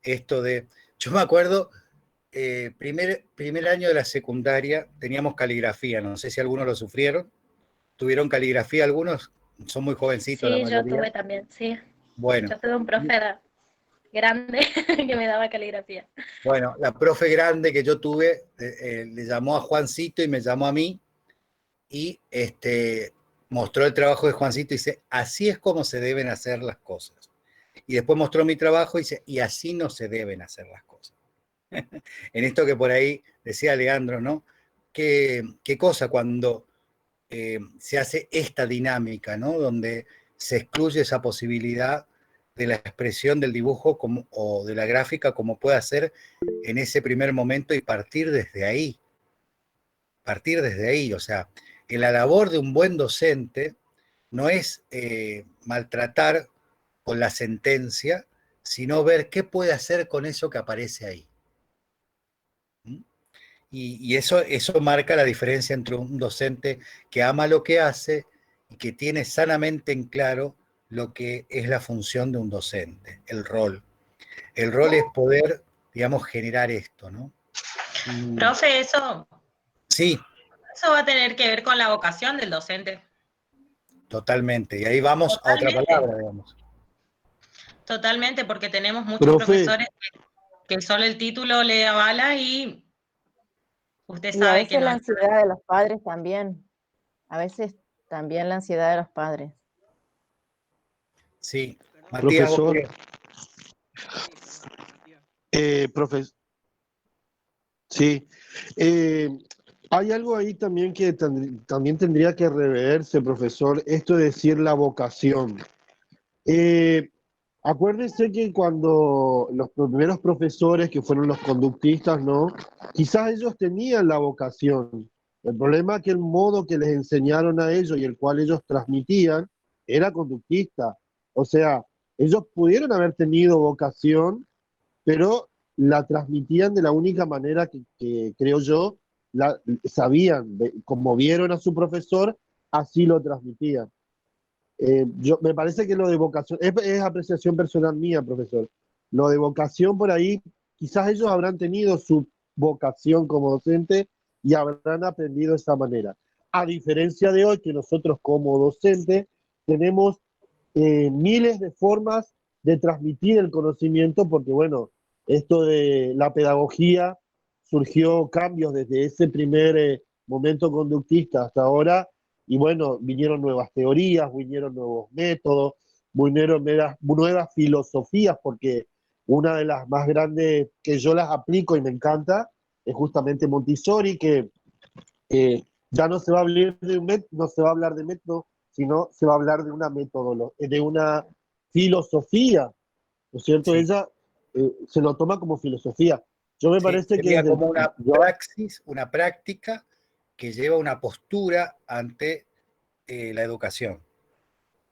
esto de... Yo me acuerdo, primer año de la secundaria teníamos caligrafía, no sé si algunos lo sufrieron. ¿Tuvieron caligrafía algunos? Son muy jovencitos la Sí, yo mayoría. tuve también, sí. Bueno, Yo tuve un profe grande que me daba caligrafía. bueno, la profe grande que yo tuve le llamó a Juancito y me llamó a mí y mostró el trabajo de Juancito y dice, así es como se deben hacer las cosas. Y después mostró mi trabajo y dice, y así no se deben hacer las cosas. En esto que por ahí decía Leandro, ¿no? Qué cosa cuando se hace esta dinámica, ¿no? Donde se excluye esa posibilidad de la expresión del dibujo o de la gráfica como puede hacer en ese primer momento y partir desde ahí. Partir desde ahí, o sea, la labor de un buen docente no es maltratar con la sentencia, sino ver qué puede hacer con eso que aparece ahí. Y eso marca la diferencia entre un docente que ama lo que hace y que tiene sanamente en claro lo que es la función de un docente, el rol. El rol es poder, digamos, generar esto, ¿no? Profe, eso Sí, va a tener que ver con la vocación del docente. totalmente. Y ahí vamos a otra Totalmente. palabra, digamos. Totalmente, porque tenemos muchos Profe, profesores que solo el título le avala y usted Y a sabe que veces no la es. ansiedad de los padres también. A veces también la ansiedad de los padres. Sí. Perdón, Matías, vos profesor, querés. sí, perdón, Matías. sí, eh, hay algo ahí también que también tendría que reverse, profesor, esto de decir la vocación. Eh, Acuérdense que cuando los primeros profesores, que fueron los conductistas, ¿no? Quizás ellos tenían la vocación. El problema es que el modo que les enseñaron a ellos y el cual ellos transmitían era conductista. O sea, ellos pudieron haber tenido vocación, pero la transmitían de la única manera que creo yo, sabían, como vieron a su profesor, así lo transmitían. Me parece que lo de vocación, es apreciación personal mía, profesor. Lo de vocación por ahí, quizás ellos habrán tenido su vocación como docente y habrán aprendido de esa manera. A diferencia de hoy, que nosotros como docentes tenemos miles de formas de transmitir el conocimiento, porque bueno, esto de la pedagogía surgió cambios desde ese primer momento conductista hasta ahora, y bueno, vinieron nuevas teorías, vinieron nuevos métodos, vinieron nuevas filosofías, porque una de las más grandes que yo las aplico y me encanta es justamente Montessori, que ya no se va a hablar de un método, no se va a hablar de método, sino se va a hablar de una metodología, de una filosofía, ¿no es cierto? Sí, Ella se lo toma como filosofía. Yo me sí, parece que sería desde como una praxis, una práctica que lleva una postura ante la educación.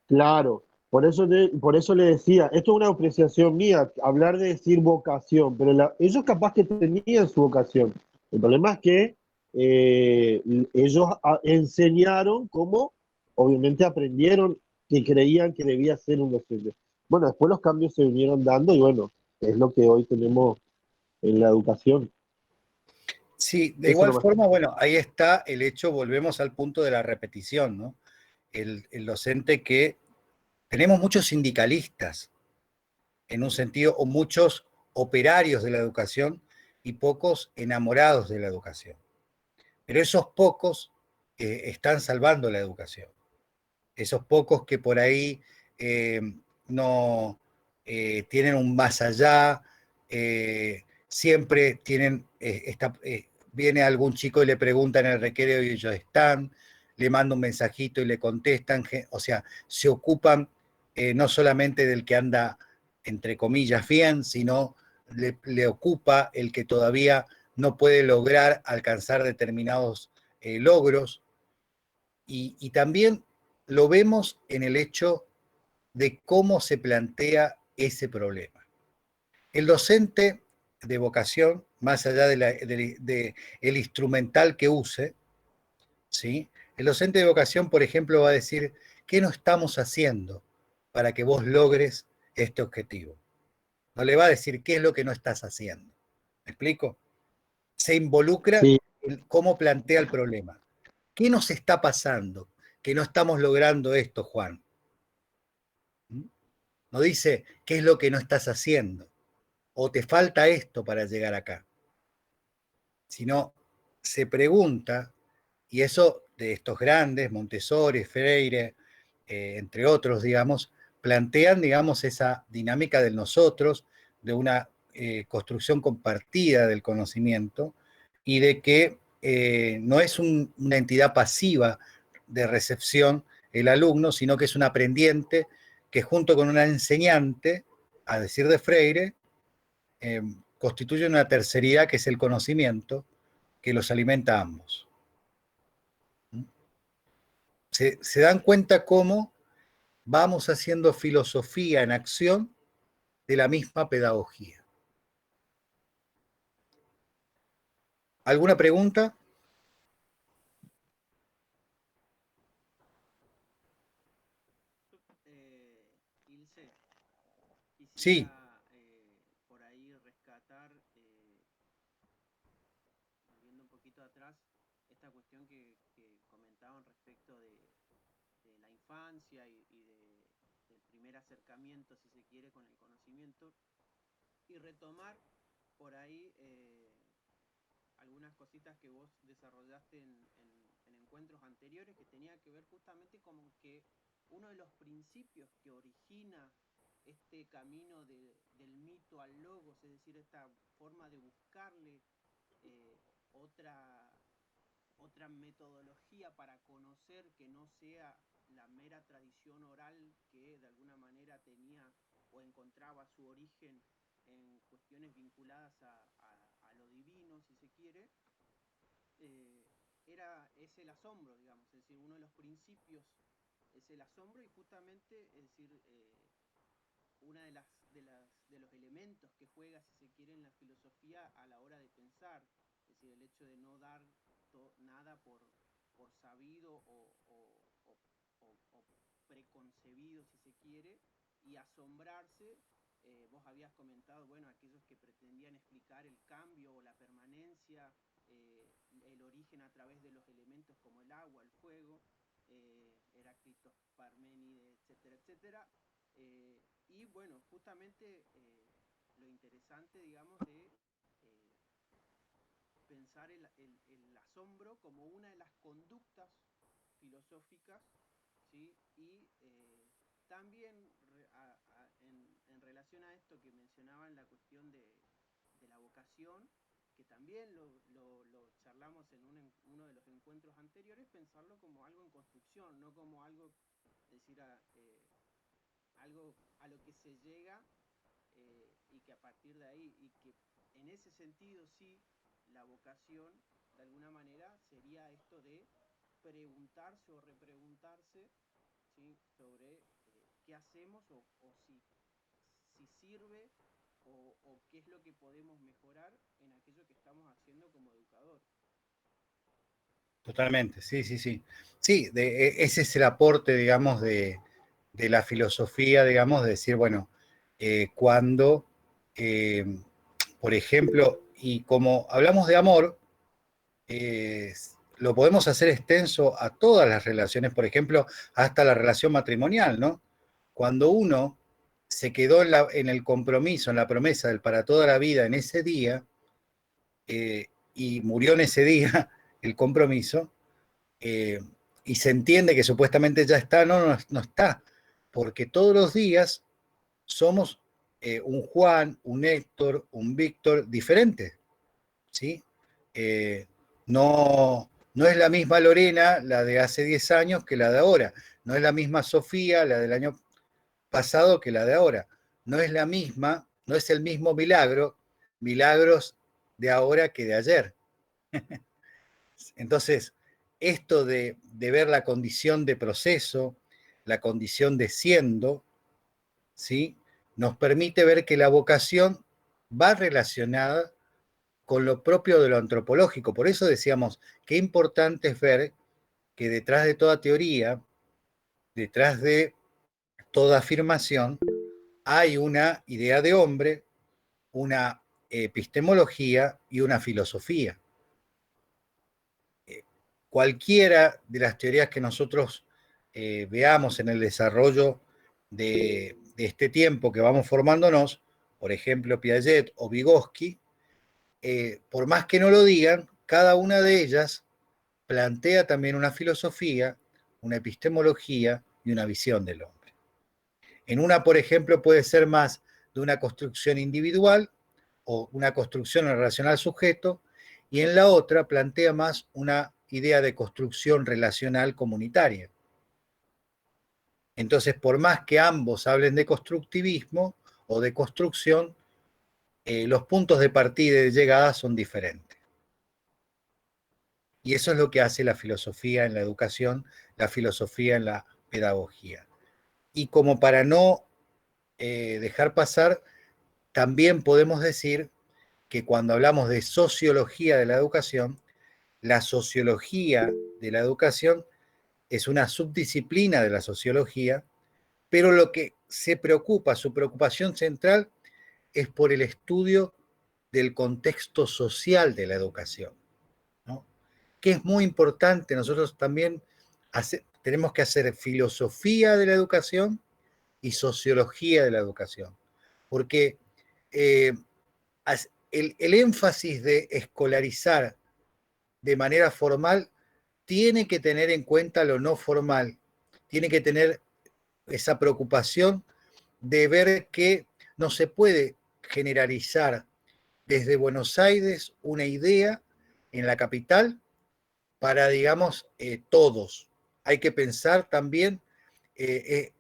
claro, por eso le decía, esto es una apreciación mía, hablar de decir vocación, pero ellos capaz que tenían su vocación. El problema es que eh, ellos enseñaron cómo, obviamente aprendieron que creían que debía ser un docente. Bueno, después los cambios se vinieron dando y bueno, es lo que hoy tenemos en la educación. Sí, de Eso igual nomás. forma, bueno, ahí está el hecho, volvemos al punto de la repetición, ¿no? El docente que tenemos muchos sindicalistas, en un sentido, o muchos operarios de la educación y pocos enamorados de la educación. Pero esos pocos están salvando la educación. Esos pocos que por ahí eh, no tienen un más allá, siempre tienen, viene algún chico y le pregunta en el recreo y ellos están, le manda un mensajito y le contestan, o sea, se ocupan no solamente del que anda, entre comillas, bien, sino le ocupa el que todavía no puede lograr alcanzar determinados logros, y también lo vemos en el hecho de cómo se plantea ese problema. El docente de vocación, más allá de el instrumental que use, ¿sí? El docente de vocación, por ejemplo, va a decir, ¿qué no estamos haciendo para que vos logres este objetivo? No le va a decir qué es lo que no estás haciendo. ¿Me explico? Se involucra Sí, en cómo plantea el problema. ¿Qué nos está pasando que no estamos logrando esto, Juan? No dice qué es lo que no estás haciendo o te falta esto para llegar acá, sino se pregunta, y eso de estos grandes, Montessori, Freire, entre otros, digamos, plantean, digamos, esa dinámica del nosotros, de una construcción compartida del conocimiento y de que no es una entidad pasiva de recepción el alumno, sino que es un aprendiente que junto con una enseñante, a decir de Freire, eh, constituye una terceridad que es el conocimiento que los alimenta a ambos. Se dan cuenta cómo vamos haciendo filosofía en acción de la misma pedagogía. ¿Alguna pregunta? Ilse, Sí, quisiera por ahí rescatar, volviendo un poquito atrás, esta cuestión que comentaban respecto de la infancia del primer acercamiento, si se quiere, con el conocimiento, y retomar por ahí algunas cositas que vos desarrollaste en encuentros anteriores que tenía que ver justamente con que uno de los principios que origina este camino del mito al logos, es decir, esta forma de buscarle eh, otra, otra metodología para conocer que no sea la mera tradición oral que de alguna manera tenía o encontraba su origen en cuestiones vinculadas a lo divino, si se quiere, eh, es el asombro, digamos, es decir, uno de los principios es el asombro y justamente, es decir, una de los elementos que juega, si se quiere, en la filosofía a la hora de pensar, es decir, el hecho de no dar nada por sabido o preconcebido, si se quiere, y asombrarse. Vos habías comentado, bueno, aquellos que pretendían explicar el cambio o la permanencia, el origen a través de los elementos como el agua, el fuego, Heráclito, Parménides, etcétera, etcétera. y bueno, justamente lo interesante, digamos, de pensar el asombro como una de las conductas filosóficas, ¿sí? Y también en relación a esto que mencionaban, la cuestión de la vocación, que también lo charlamos en uno de los encuentros anteriores, pensarlo como algo en construcción, no como algo, decir, algo a lo que se llega y que a partir de ahí, y que en ese sentido sí, la vocación, de alguna manera, sería esto de preguntarse o repreguntarse, ¿sí? Sobre qué hacemos o si sirve o qué es lo que podemos mejorar en aquello que estamos haciendo como educador. Totalmente, sí, sí, sí. Sí, ese es el aporte, digamos, de la filosofía, digamos, de decir, bueno, cuando, por ejemplo, y como hablamos de amor, lo podemos hacer extenso a todas las relaciones, por ejemplo, hasta la relación matrimonial, ¿no? Cuando uno se quedó en el compromiso, en la promesa del para toda la vida en ese día, y murió en ese día el compromiso, y se entiende que supuestamente ya está, no está, porque todos los días somos un Juan, un Héctor, un Víctor diferente, ¿sí? No es la misma Lorena, la de hace 10 años, que la de ahora. No es la misma Sofía, la del año pasado, que la de ahora. No es la misma, no es el mismo milagros de ahora que de ayer. Entonces, esto de ver la condición de proceso, la condición de siendo, ¿sí? Nos permite ver que la vocación va relacionada con lo propio de lo antropológico. Por eso decíamos, qué importante es ver que detrás de toda teoría, detrás de toda afirmación, hay una idea de hombre, una epistemología y una filosofía. Cualquiera de las teorías que nosotros veamos en el desarrollo de este tiempo que vamos formándonos, por ejemplo Piaget o Vygotsky, por más que no lo digan, cada una de ellas plantea también una filosofía, una epistemología y una visión del hombre. En una, por ejemplo, puede ser más de una construcción individual o una construcción en relación al sujeto, y en la otra plantea más una idea de construcción relacional comunitaria. Entonces, por más que ambos hablen de constructivismo o de construcción, los puntos de partida y de llegada son diferentes. Y eso es lo que hace la filosofía en la educación, la filosofía en la pedagogía. Y como para no dejar pasar, también podemos decir que cuando hablamos de sociología de la educación, la sociología de la educación es una subdisciplina de la sociología, pero lo que se preocupa, su preocupación central, es por el estudio del contexto social de la educación, ¿no? Que es muy importante. Nosotros también tenemos que hacer filosofía de la educación y sociología de la educación, porque el énfasis de escolarizar de manera formal tiene que tener en cuenta lo no formal, tiene que tener esa preocupación de ver que no se puede generalizar desde Buenos Aires una idea en la capital para, digamos, todos. Hay que pensar también,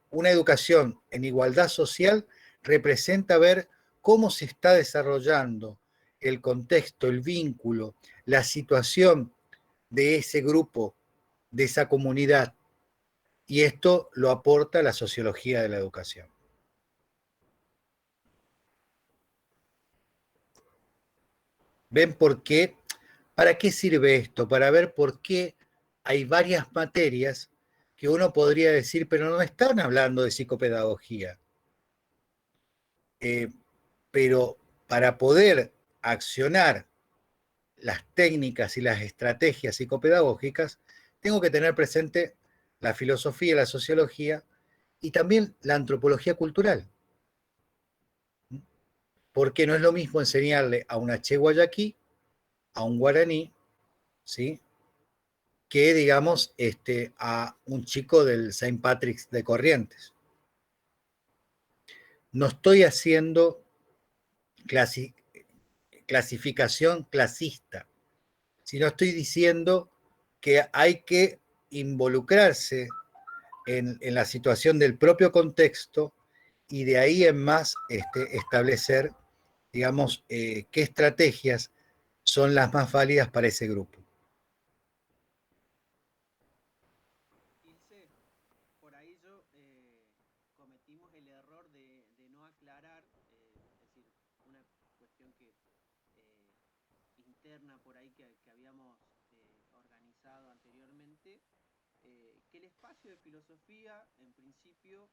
una educación en igualdad social representa ver cómo se está desarrollando el contexto, el vínculo, la situación de ese grupo, de esa comunidad. Y esto lo aporta la sociología de la educación. ¿Ven por qué? ¿Para qué sirve esto? Para ver por qué hay varias materias que uno podría decir, pero no están hablando de psicopedagogía. Pero para poder accionar las técnicas y las estrategias psicopedagógicas, tengo que tener presente la filosofía, la sociología y también la antropología cultural. porque no es lo mismo enseñarle a una Che Guayaquí, a un guaraní, ¿sí? Que, digamos, a un chico del Saint Patrick's de Corrientes. No estoy haciendo clasificación clasista, sino estoy diciendo que hay que involucrarse en la situación del propio contexto y de ahí en más establecer, digamos, qué estrategias son las más válidas para ese grupo. Ilse, por ahí yo cometimos el error de no aclarar, es decir, una cuestión que interna por ahí que habíamos organizado anteriormente, que el espacio de filosofía en principio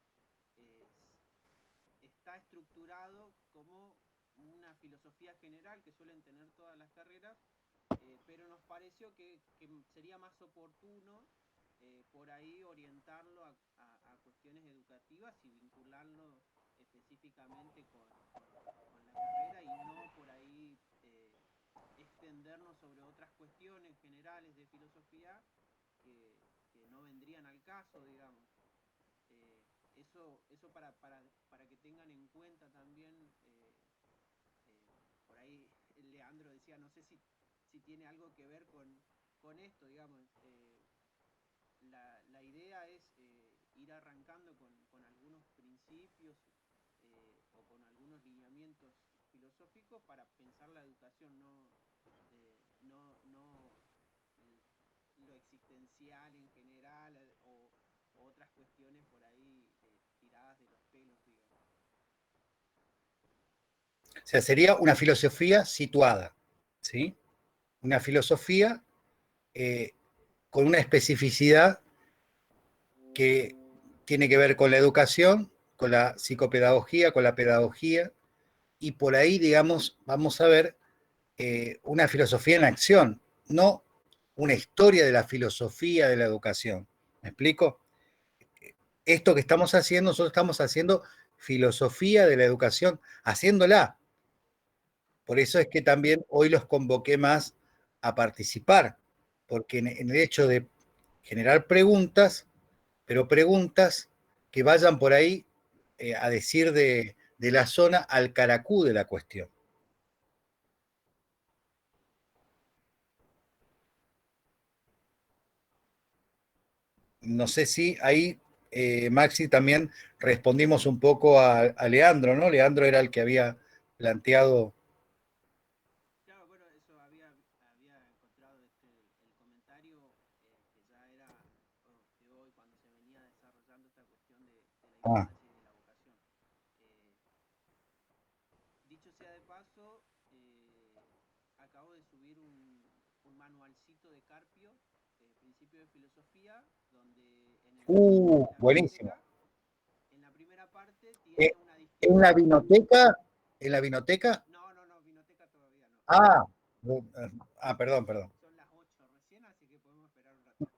está estructurado como una filosofía general que suelen tener todas las carreras, pero nos pareció que sería más oportuno por ahí orientarlo a cuestiones educativas y vincularlo específicamente con la carrera y no por ahí extendernos sobre otras cuestiones generales de filosofía que no vendrían al caso, digamos. Eso para que tengan en cuenta también, por ahí Leandro decía, no sé si tiene algo que ver con esto, digamos. La idea es ir arrancando con algunos principios o con algunos lineamientos filosóficos para pensar la educación, no lo existencial en general o otras cuestiones por ahí tiradas de los pelos, digamos. O sea, sería una filosofía situada, ¿sí? Una filosofía con una especificidad que tiene que ver con la educación, con la psicopedagogía, con la pedagogía, y por ahí, digamos, vamos a ver una filosofía en acción, no una historia de la filosofía de la educación. ¿Me explico? Esto que estamos haciendo, nosotros estamos haciendo filosofía de la educación, haciéndola. Por eso es que también hoy los convoqué más a participar, porque en el hecho de generar preguntas, pero preguntas que vayan por ahí a decir de la zona al caracú de la cuestión. No sé si ahí, Maxi, también respondimos un poco a Leandro, ¿no? Leandro era el que había planteado. Claro, bueno, eso había encontrado el comentario que ya era de hoy cuando se venía desarrollando esta cuestión de la Ah, importancia y de la vocación. Dicho sea de paso, acabo de subir un manualcito de Carpio, Principio de Filosofía, donde en buenísimo. la primera parte tiene una ¿En la distinción. vinoteca? ¿En la vinoteca? No, vinoteca todavía no. Perdón. Son las 8 recién, así que podemos esperar un ratito.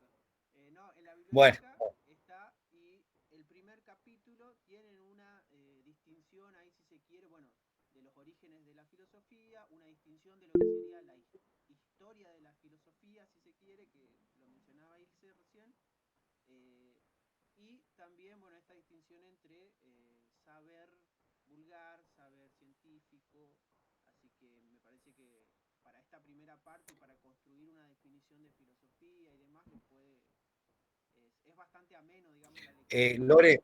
No, en la Bueno, biblioteca está y el primer capítulo tiene una distinción ahí, si se quiere, bueno, de los orígenes de la filosofía, una distinción de lo que sería la historia de la filosofía, si se quiere, que lo mencionaba Ilse recién, y también, bueno, esta distinción entre saber vulgar, saber científico, así que me parece que para esta primera parte, para construir una definición de filosofía y demás, es bastante ameno, digamos, la lectura.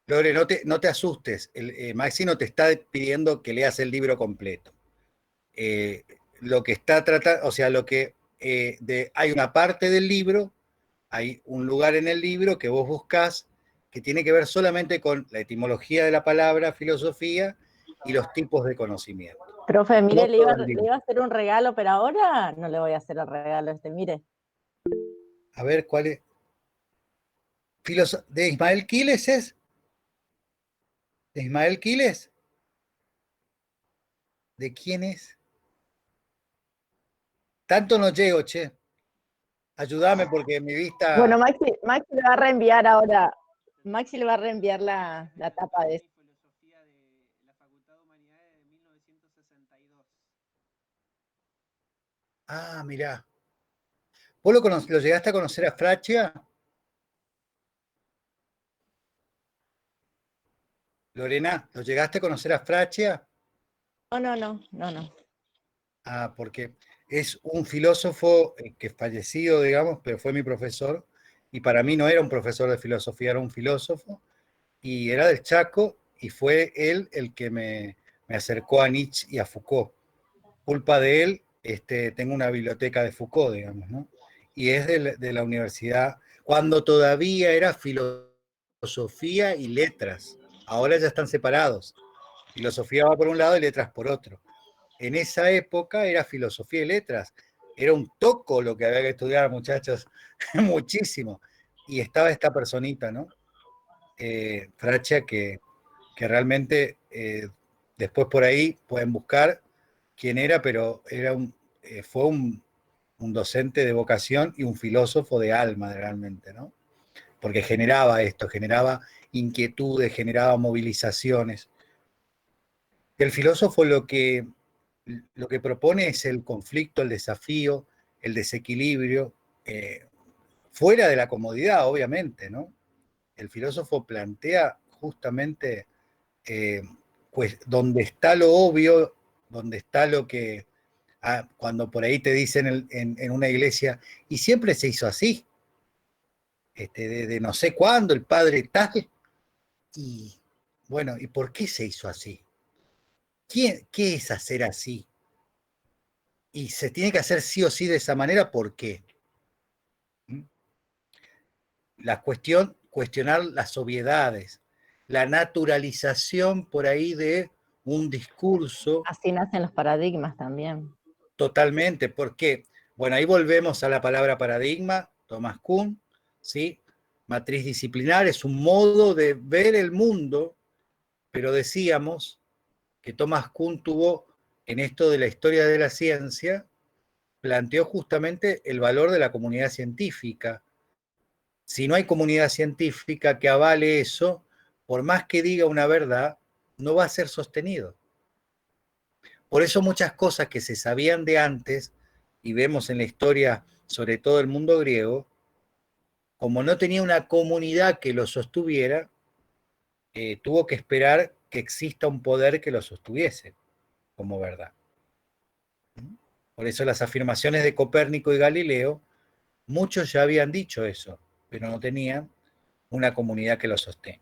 Lore, no te asustes. Maxi no te está pidiendo que leas el libro completo. Lo que está tratando, o sea, hay una parte del libro, hay un lugar en el libro que vos buscás que tiene que ver solamente con la etimología de la palabra filosofía y los tipos de conocimiento. Profe, mire, No le todo iba, el le libro. iba a hacer un regalo, pero ahora no le voy a hacer el regalo mire. A ver, ¿cuál es? ¿De Ismael Quiles es? ¿De Ismael Quiles? ¿De quién es? Tanto no llego, che. Ayúdame porque mi vista. Bueno, Maxi le va a reenviar ahora. Maxi le va a reenviar la tapa de Filosofía de la Facultad Ah, mirá. ¿Vos lo llegaste a conocer a Fraccia? Lorena, ¿lo llegaste a conocer a Fraccia? No. Ah, porque es un filósofo que es fallecido, digamos, pero fue mi profesor, y para mí no era un profesor de filosofía, era un filósofo, y era del Chaco, y fue él el que me acercó a Nietzsche y a Foucault. Culpa de él, tengo una biblioteca de Foucault, digamos, ¿no? Y es de la universidad, cuando todavía era filosofía y letras. Ahora ya están separados. Filosofía va por un lado y letras por otro. En esa época era filosofía y letras. Era un toco lo que había que estudiar, muchachos, muchísimo. Y estaba esta personita, ¿no? Fraccia, que realmente después por ahí pueden buscar quién era, pero fue un docente de vocación y un filósofo de alma realmente, ¿no? Porque generaba esto, generaba inquietudes, generaba movilizaciones. El filósofo lo que propone es el conflicto, el desafío, el desequilibrio, fuera de la comodidad, obviamente, ¿no? El filósofo plantea justamente pues donde está lo obvio, donde está lo que, cuando por ahí te dicen en una iglesia, y siempre se hizo así, de no sé cuándo, el padre tal, y bueno, ¿y por qué se hizo así? ¿Qué es hacer así? Y se tiene que hacer sí o sí de esa manera, ¿por qué? ¿Mm? Cuestionar las obviedades, la naturalización por ahí de un discurso. Así nacen los paradigmas también. Totalmente, porque, bueno, ahí volvemos a la palabra paradigma, Thomas Kuhn, ¿sí? Matriz disciplinar es un modo de ver el mundo, pero decíamos que Thomas Kuhn tuvo, en esto de la historia de la ciencia, planteó justamente el valor de la comunidad científica. Si no hay comunidad científica que avale eso, por más que diga una verdad, no va a ser sostenido. Por eso muchas cosas que se sabían de antes, y vemos en la historia, sobre todo el mundo griego, como no tenía una comunidad que lo sostuviera, tuvo que esperar que exista un poder que lo sostuviese como verdad. Por eso las afirmaciones de Copérnico y Galileo, muchos ya habían dicho eso, pero no tenían una comunidad que lo sostenga.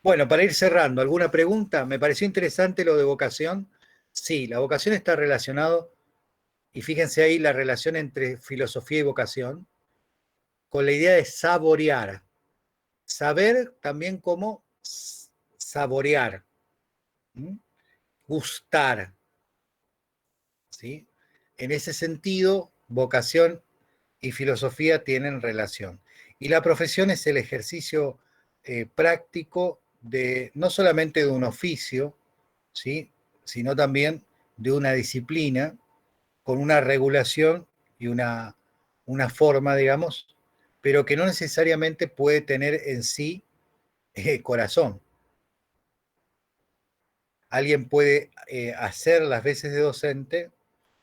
Bueno, para ir cerrando, ¿alguna pregunta? Me pareció interesante lo de vocación. Sí, la vocación está relacionado, y fíjense ahí la relación entre filosofía y vocación, con la idea de saborear. Saber también como saborear, gustar, ¿sí? En ese sentido, vocación y filosofía tienen relación. Y la profesión es el ejercicio práctico de no solamente de un oficio, ¿sí? Sino también de una disciplina con una regulación y una forma, digamos, pero que no necesariamente puede tener en sí corazón. Alguien puede hacer las veces de docente,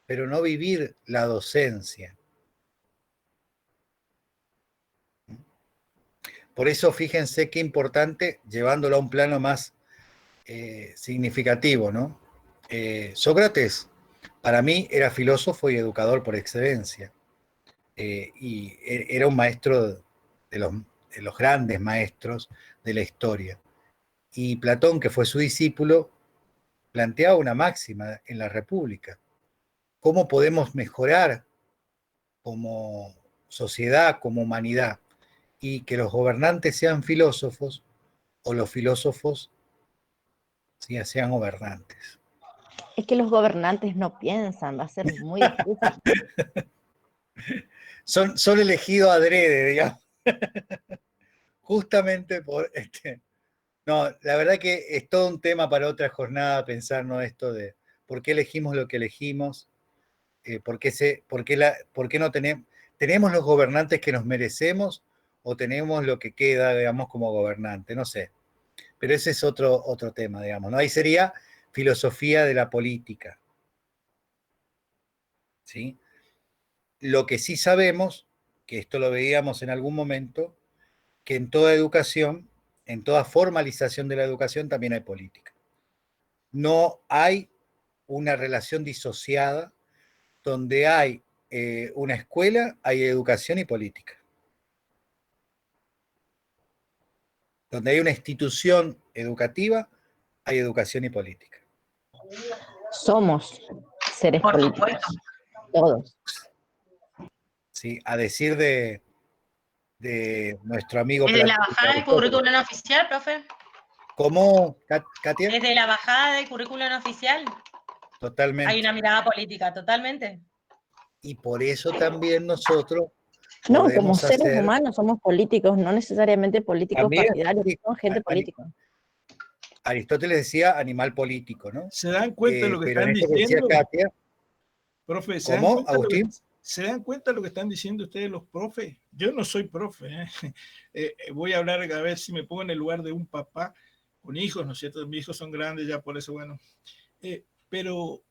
pero no vivir la docencia. Por eso fíjense qué importante, llevándolo a un plano más significativo, ¿no? Sócrates, para mí, era filósofo y educador por excelencia. Y era un maestro de los grandes maestros de la historia. Y Platón, que fue su discípulo, planteaba una máxima en la República. ¿Cómo podemos mejorar como sociedad, como humanidad? Y que los gobernantes sean filósofos o los filósofos sean gobernantes. Es que los gobernantes no piensan, va a ser muy difícil. Son elegidos adrede, digamos. Justamente por No, la verdad que es todo un tema para otra jornada pensar, ¿no? Esto de por qué elegimos lo que elegimos, por qué no tenemos los gobernantes que nos merecemos o tenemos lo que queda, digamos, como gobernante, no sé. Pero ese es otro tema, digamos, ¿no? Ahí sería filosofía de la política, ¿sí? Lo que sí sabemos, que esto lo veíamos en algún momento, que en toda educación, en toda formalización de la educación también hay política. No hay una relación disociada donde hay una escuela, hay educación y política. Donde hay una institución educativa, hay educación y política. Somos seres Por políticos, supuesto. todos. ¿Sí? A decir de nuestro amigo Desde la Platón. bajada del currículum oficial, profe. ¿Cómo, Katia? Desde la bajada del currículum oficial Totalmente. hay una mirada política, totalmente. Y por eso también nosotros No, como podemos seres hacer... humanos somos políticos, no necesariamente políticos También, partidarios, sí, somos gente política. Aristóteles decía animal político, ¿no? ¿Se dan cuenta de lo que Pero en están esto que decía diciendo? Katia, Profe, ¿cómo, Agustín? ¿se dan cuenta de lo que están diciendo ustedes los profes? Yo no soy profe, voy a hablar a ver si me pongo en el lugar de un papá con hijos, ¿no es cierto? Mis hijos son grandes ya, por eso, bueno. Pero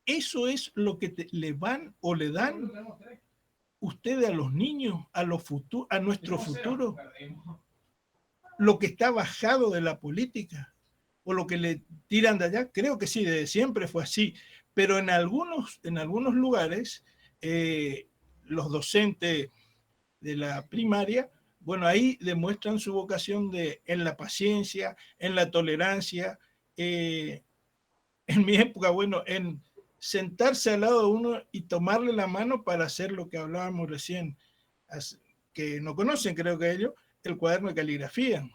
eso es lo que le van o le dan ustedes a los niños, a nuestro futuro, lo que está bajado de la política o lo que le tiran de allá. Creo que sí, desde siempre fue así, pero en algunos lugares los docentes de la primaria, bueno, ahí demuestran su vocación en la paciencia, en la tolerancia, en mi época, bueno, en sentarse al lado de uno y tomarle la mano para hacer lo que hablábamos recién, que no conocen, creo que ellos, el cuaderno de caligrafía.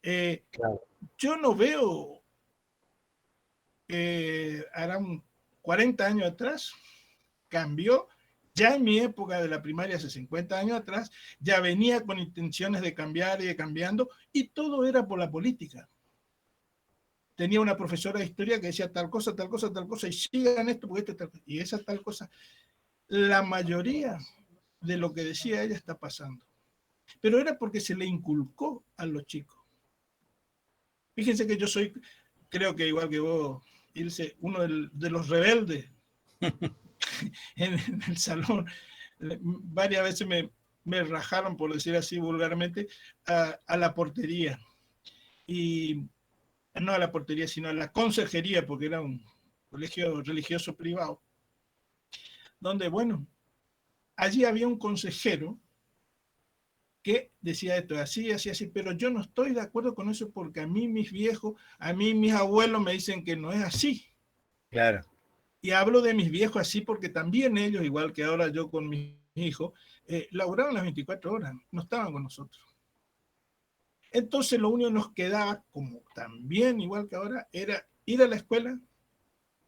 Claro. Yo no veo, harán 40 años atrás, cambió. Ya en mi época de la primaria, hace 50 años atrás, ya venía con intenciones de cambiar y de cambiando, y todo era por la política. Tenía una profesora de historia que decía tal cosa, tal cosa, tal cosa, y sigan esto porque tal cosa, y esa tal cosa. La mayoría de lo que decía ella está pasando. Pero era porque se le inculcó a los chicos. Fíjense que yo soy, creo que igual que vos, Ilse, uno de los rebeldes en el salón. Varias veces me rajaron, por decir así vulgarmente, a la portería. Y no a la portería, sino a la conserjería, porque era un colegio religioso privado, donde, bueno, allí había un consejero que decía esto, así, así, así, pero yo no estoy de acuerdo con eso porque a mí mis viejos, a mí mis abuelos me dicen que no es así. Claro. Y hablo de mis viejos así porque también ellos, igual que ahora yo con mis hijos, laburaban las 24 horas, no estaban con nosotros. Entonces lo único que nos quedaba, como también igual que ahora, era ir a la escuela,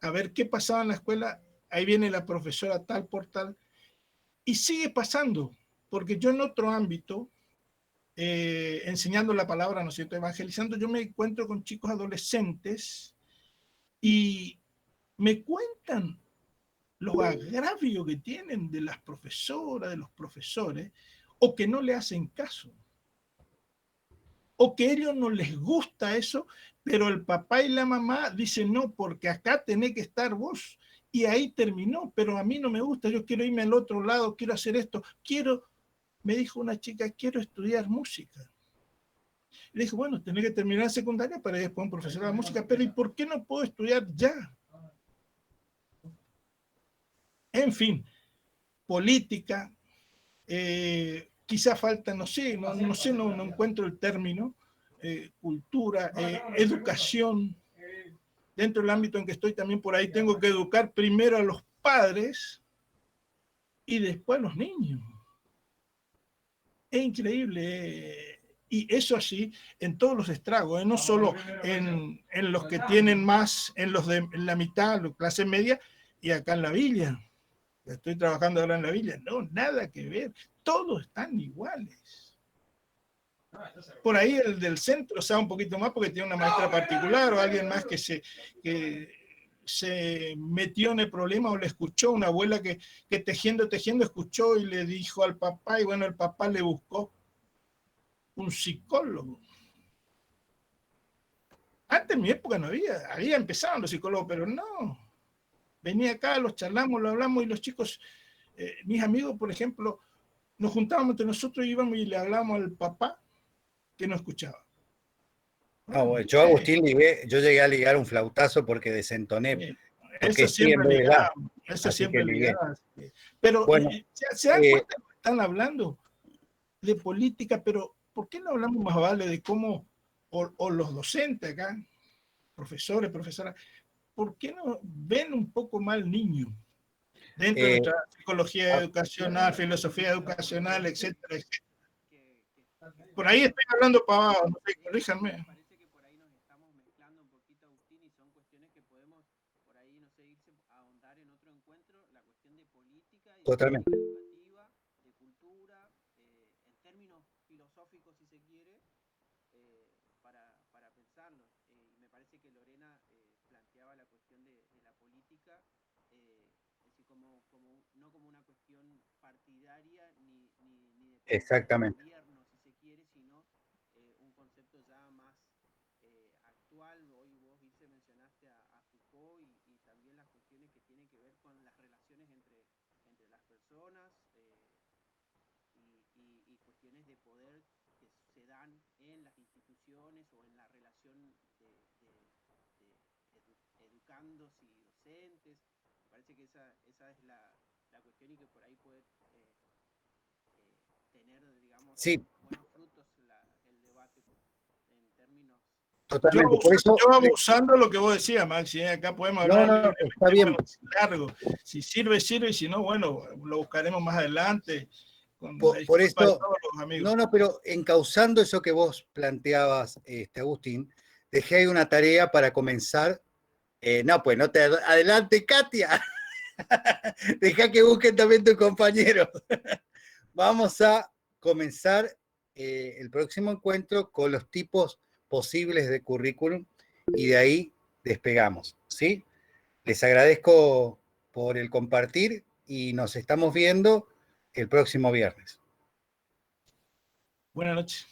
a ver qué pasaba en la escuela, ahí viene la profesora tal por tal, y sigue pasando, porque yo en otro ámbito, enseñando la palabra, ¿no es cierto?, evangelizando, yo me encuentro con chicos adolescentes y me cuentan los agravios que tienen de las profesoras, de los profesores, o que no le hacen caso, o que a ellos no les gusta eso, pero el papá y la mamá dicen no, porque acá tenés que estar vos, y ahí terminó, pero a mí no me gusta, yo quiero irme al otro lado, quiero hacer esto, me dijo una chica, quiero estudiar música. Le dije, bueno, tenés que terminar secundaria para después un profesor de música, pero ¿y por qué no puedo estudiar ya? En fin, política, quizá falta, no encuentro el término, cultura, educación. Dentro del ámbito en que estoy también por ahí tengo que educar primero a los padres y después a los niños. Es increíble. Y eso así en todos los estragos, no solo en los que tienen más, en la mitad, la clase media, y acá en la villa. Estoy trabajando ahora en la villa. No, nada que ver. Todos están iguales. Por ahí el del centro sabe un poquito más porque tiene una maestra particular o alguien más que se metió en el problema o le escuchó, una abuela que tejiendo escuchó y le dijo al papá, y bueno, el papá le buscó un psicólogo. Antes en mi época no había empezado los psicólogos, pero no. venía acá, los charlamos, lo hablamos y los chicos, mis amigos, por ejemplo, nos juntábamos entre nosotros, íbamos y le hablábamos al papá que no escuchaba. Bueno, yo, Agustín, yo llegué a ligar un flautazo porque desentoné. Eso siempre ligamos, eso siempre ligamos. Pero bueno, se dan cuenta que están hablando de política, pero ¿por qué no hablamos más vale de cómo, o los docentes acá, profesores, profesoras, ¿por qué no ven un poco más al niño? Dentro de nuestra psicología educacional, filosofía educacional, etcétera, etcétera. Por ahí estoy hablando para abajo, no sé, corríjanme. Parece que por ahí nos estamos mezclando un poquito, Agustín, y son cuestiones que podemos por ahí, no sé, irse a ahondar en otro encuentro, la cuestión de política y totalmente educativa, de cultura, en términos filosóficos, si se quiere, para pensarlo. Y me parece que Lorena planteaba la cuestión de la política, decir, no como una cuestión partidaria ni de exactamente gobierno, si se quiere, sino un concepto ya más actual. Hoy vos, Ilse, mencionaste a Foucault y también las cuestiones que tienen que ver con las relaciones entre las personas y cuestiones de poder que se dan en las instituciones o en la relación de educandos y docentes. Me parece que esa es la cuestión y que por ahí puede tener, digamos, sí, buenos frutos el debate en términos... totalmente. Por eso, yo abusando lo que vos decías, Maxi, acá podemos hablar está bien. Bueno, largo. Si sirve, sirve, y si no, bueno, lo buscaremos más adelante. Por esto, no, pero encauzando eso que vos planteabas, Agustín, dejé ahí una tarea para comenzar. No, pues no te adelante, Katia. Deja que busquen también tus compañeros. Vamos a comenzar el próximo encuentro con los tipos posibles de currículum y de ahí despegamos, ¿sí? Les agradezco por el compartir y nos estamos viendo el próximo viernes. Buenas noches.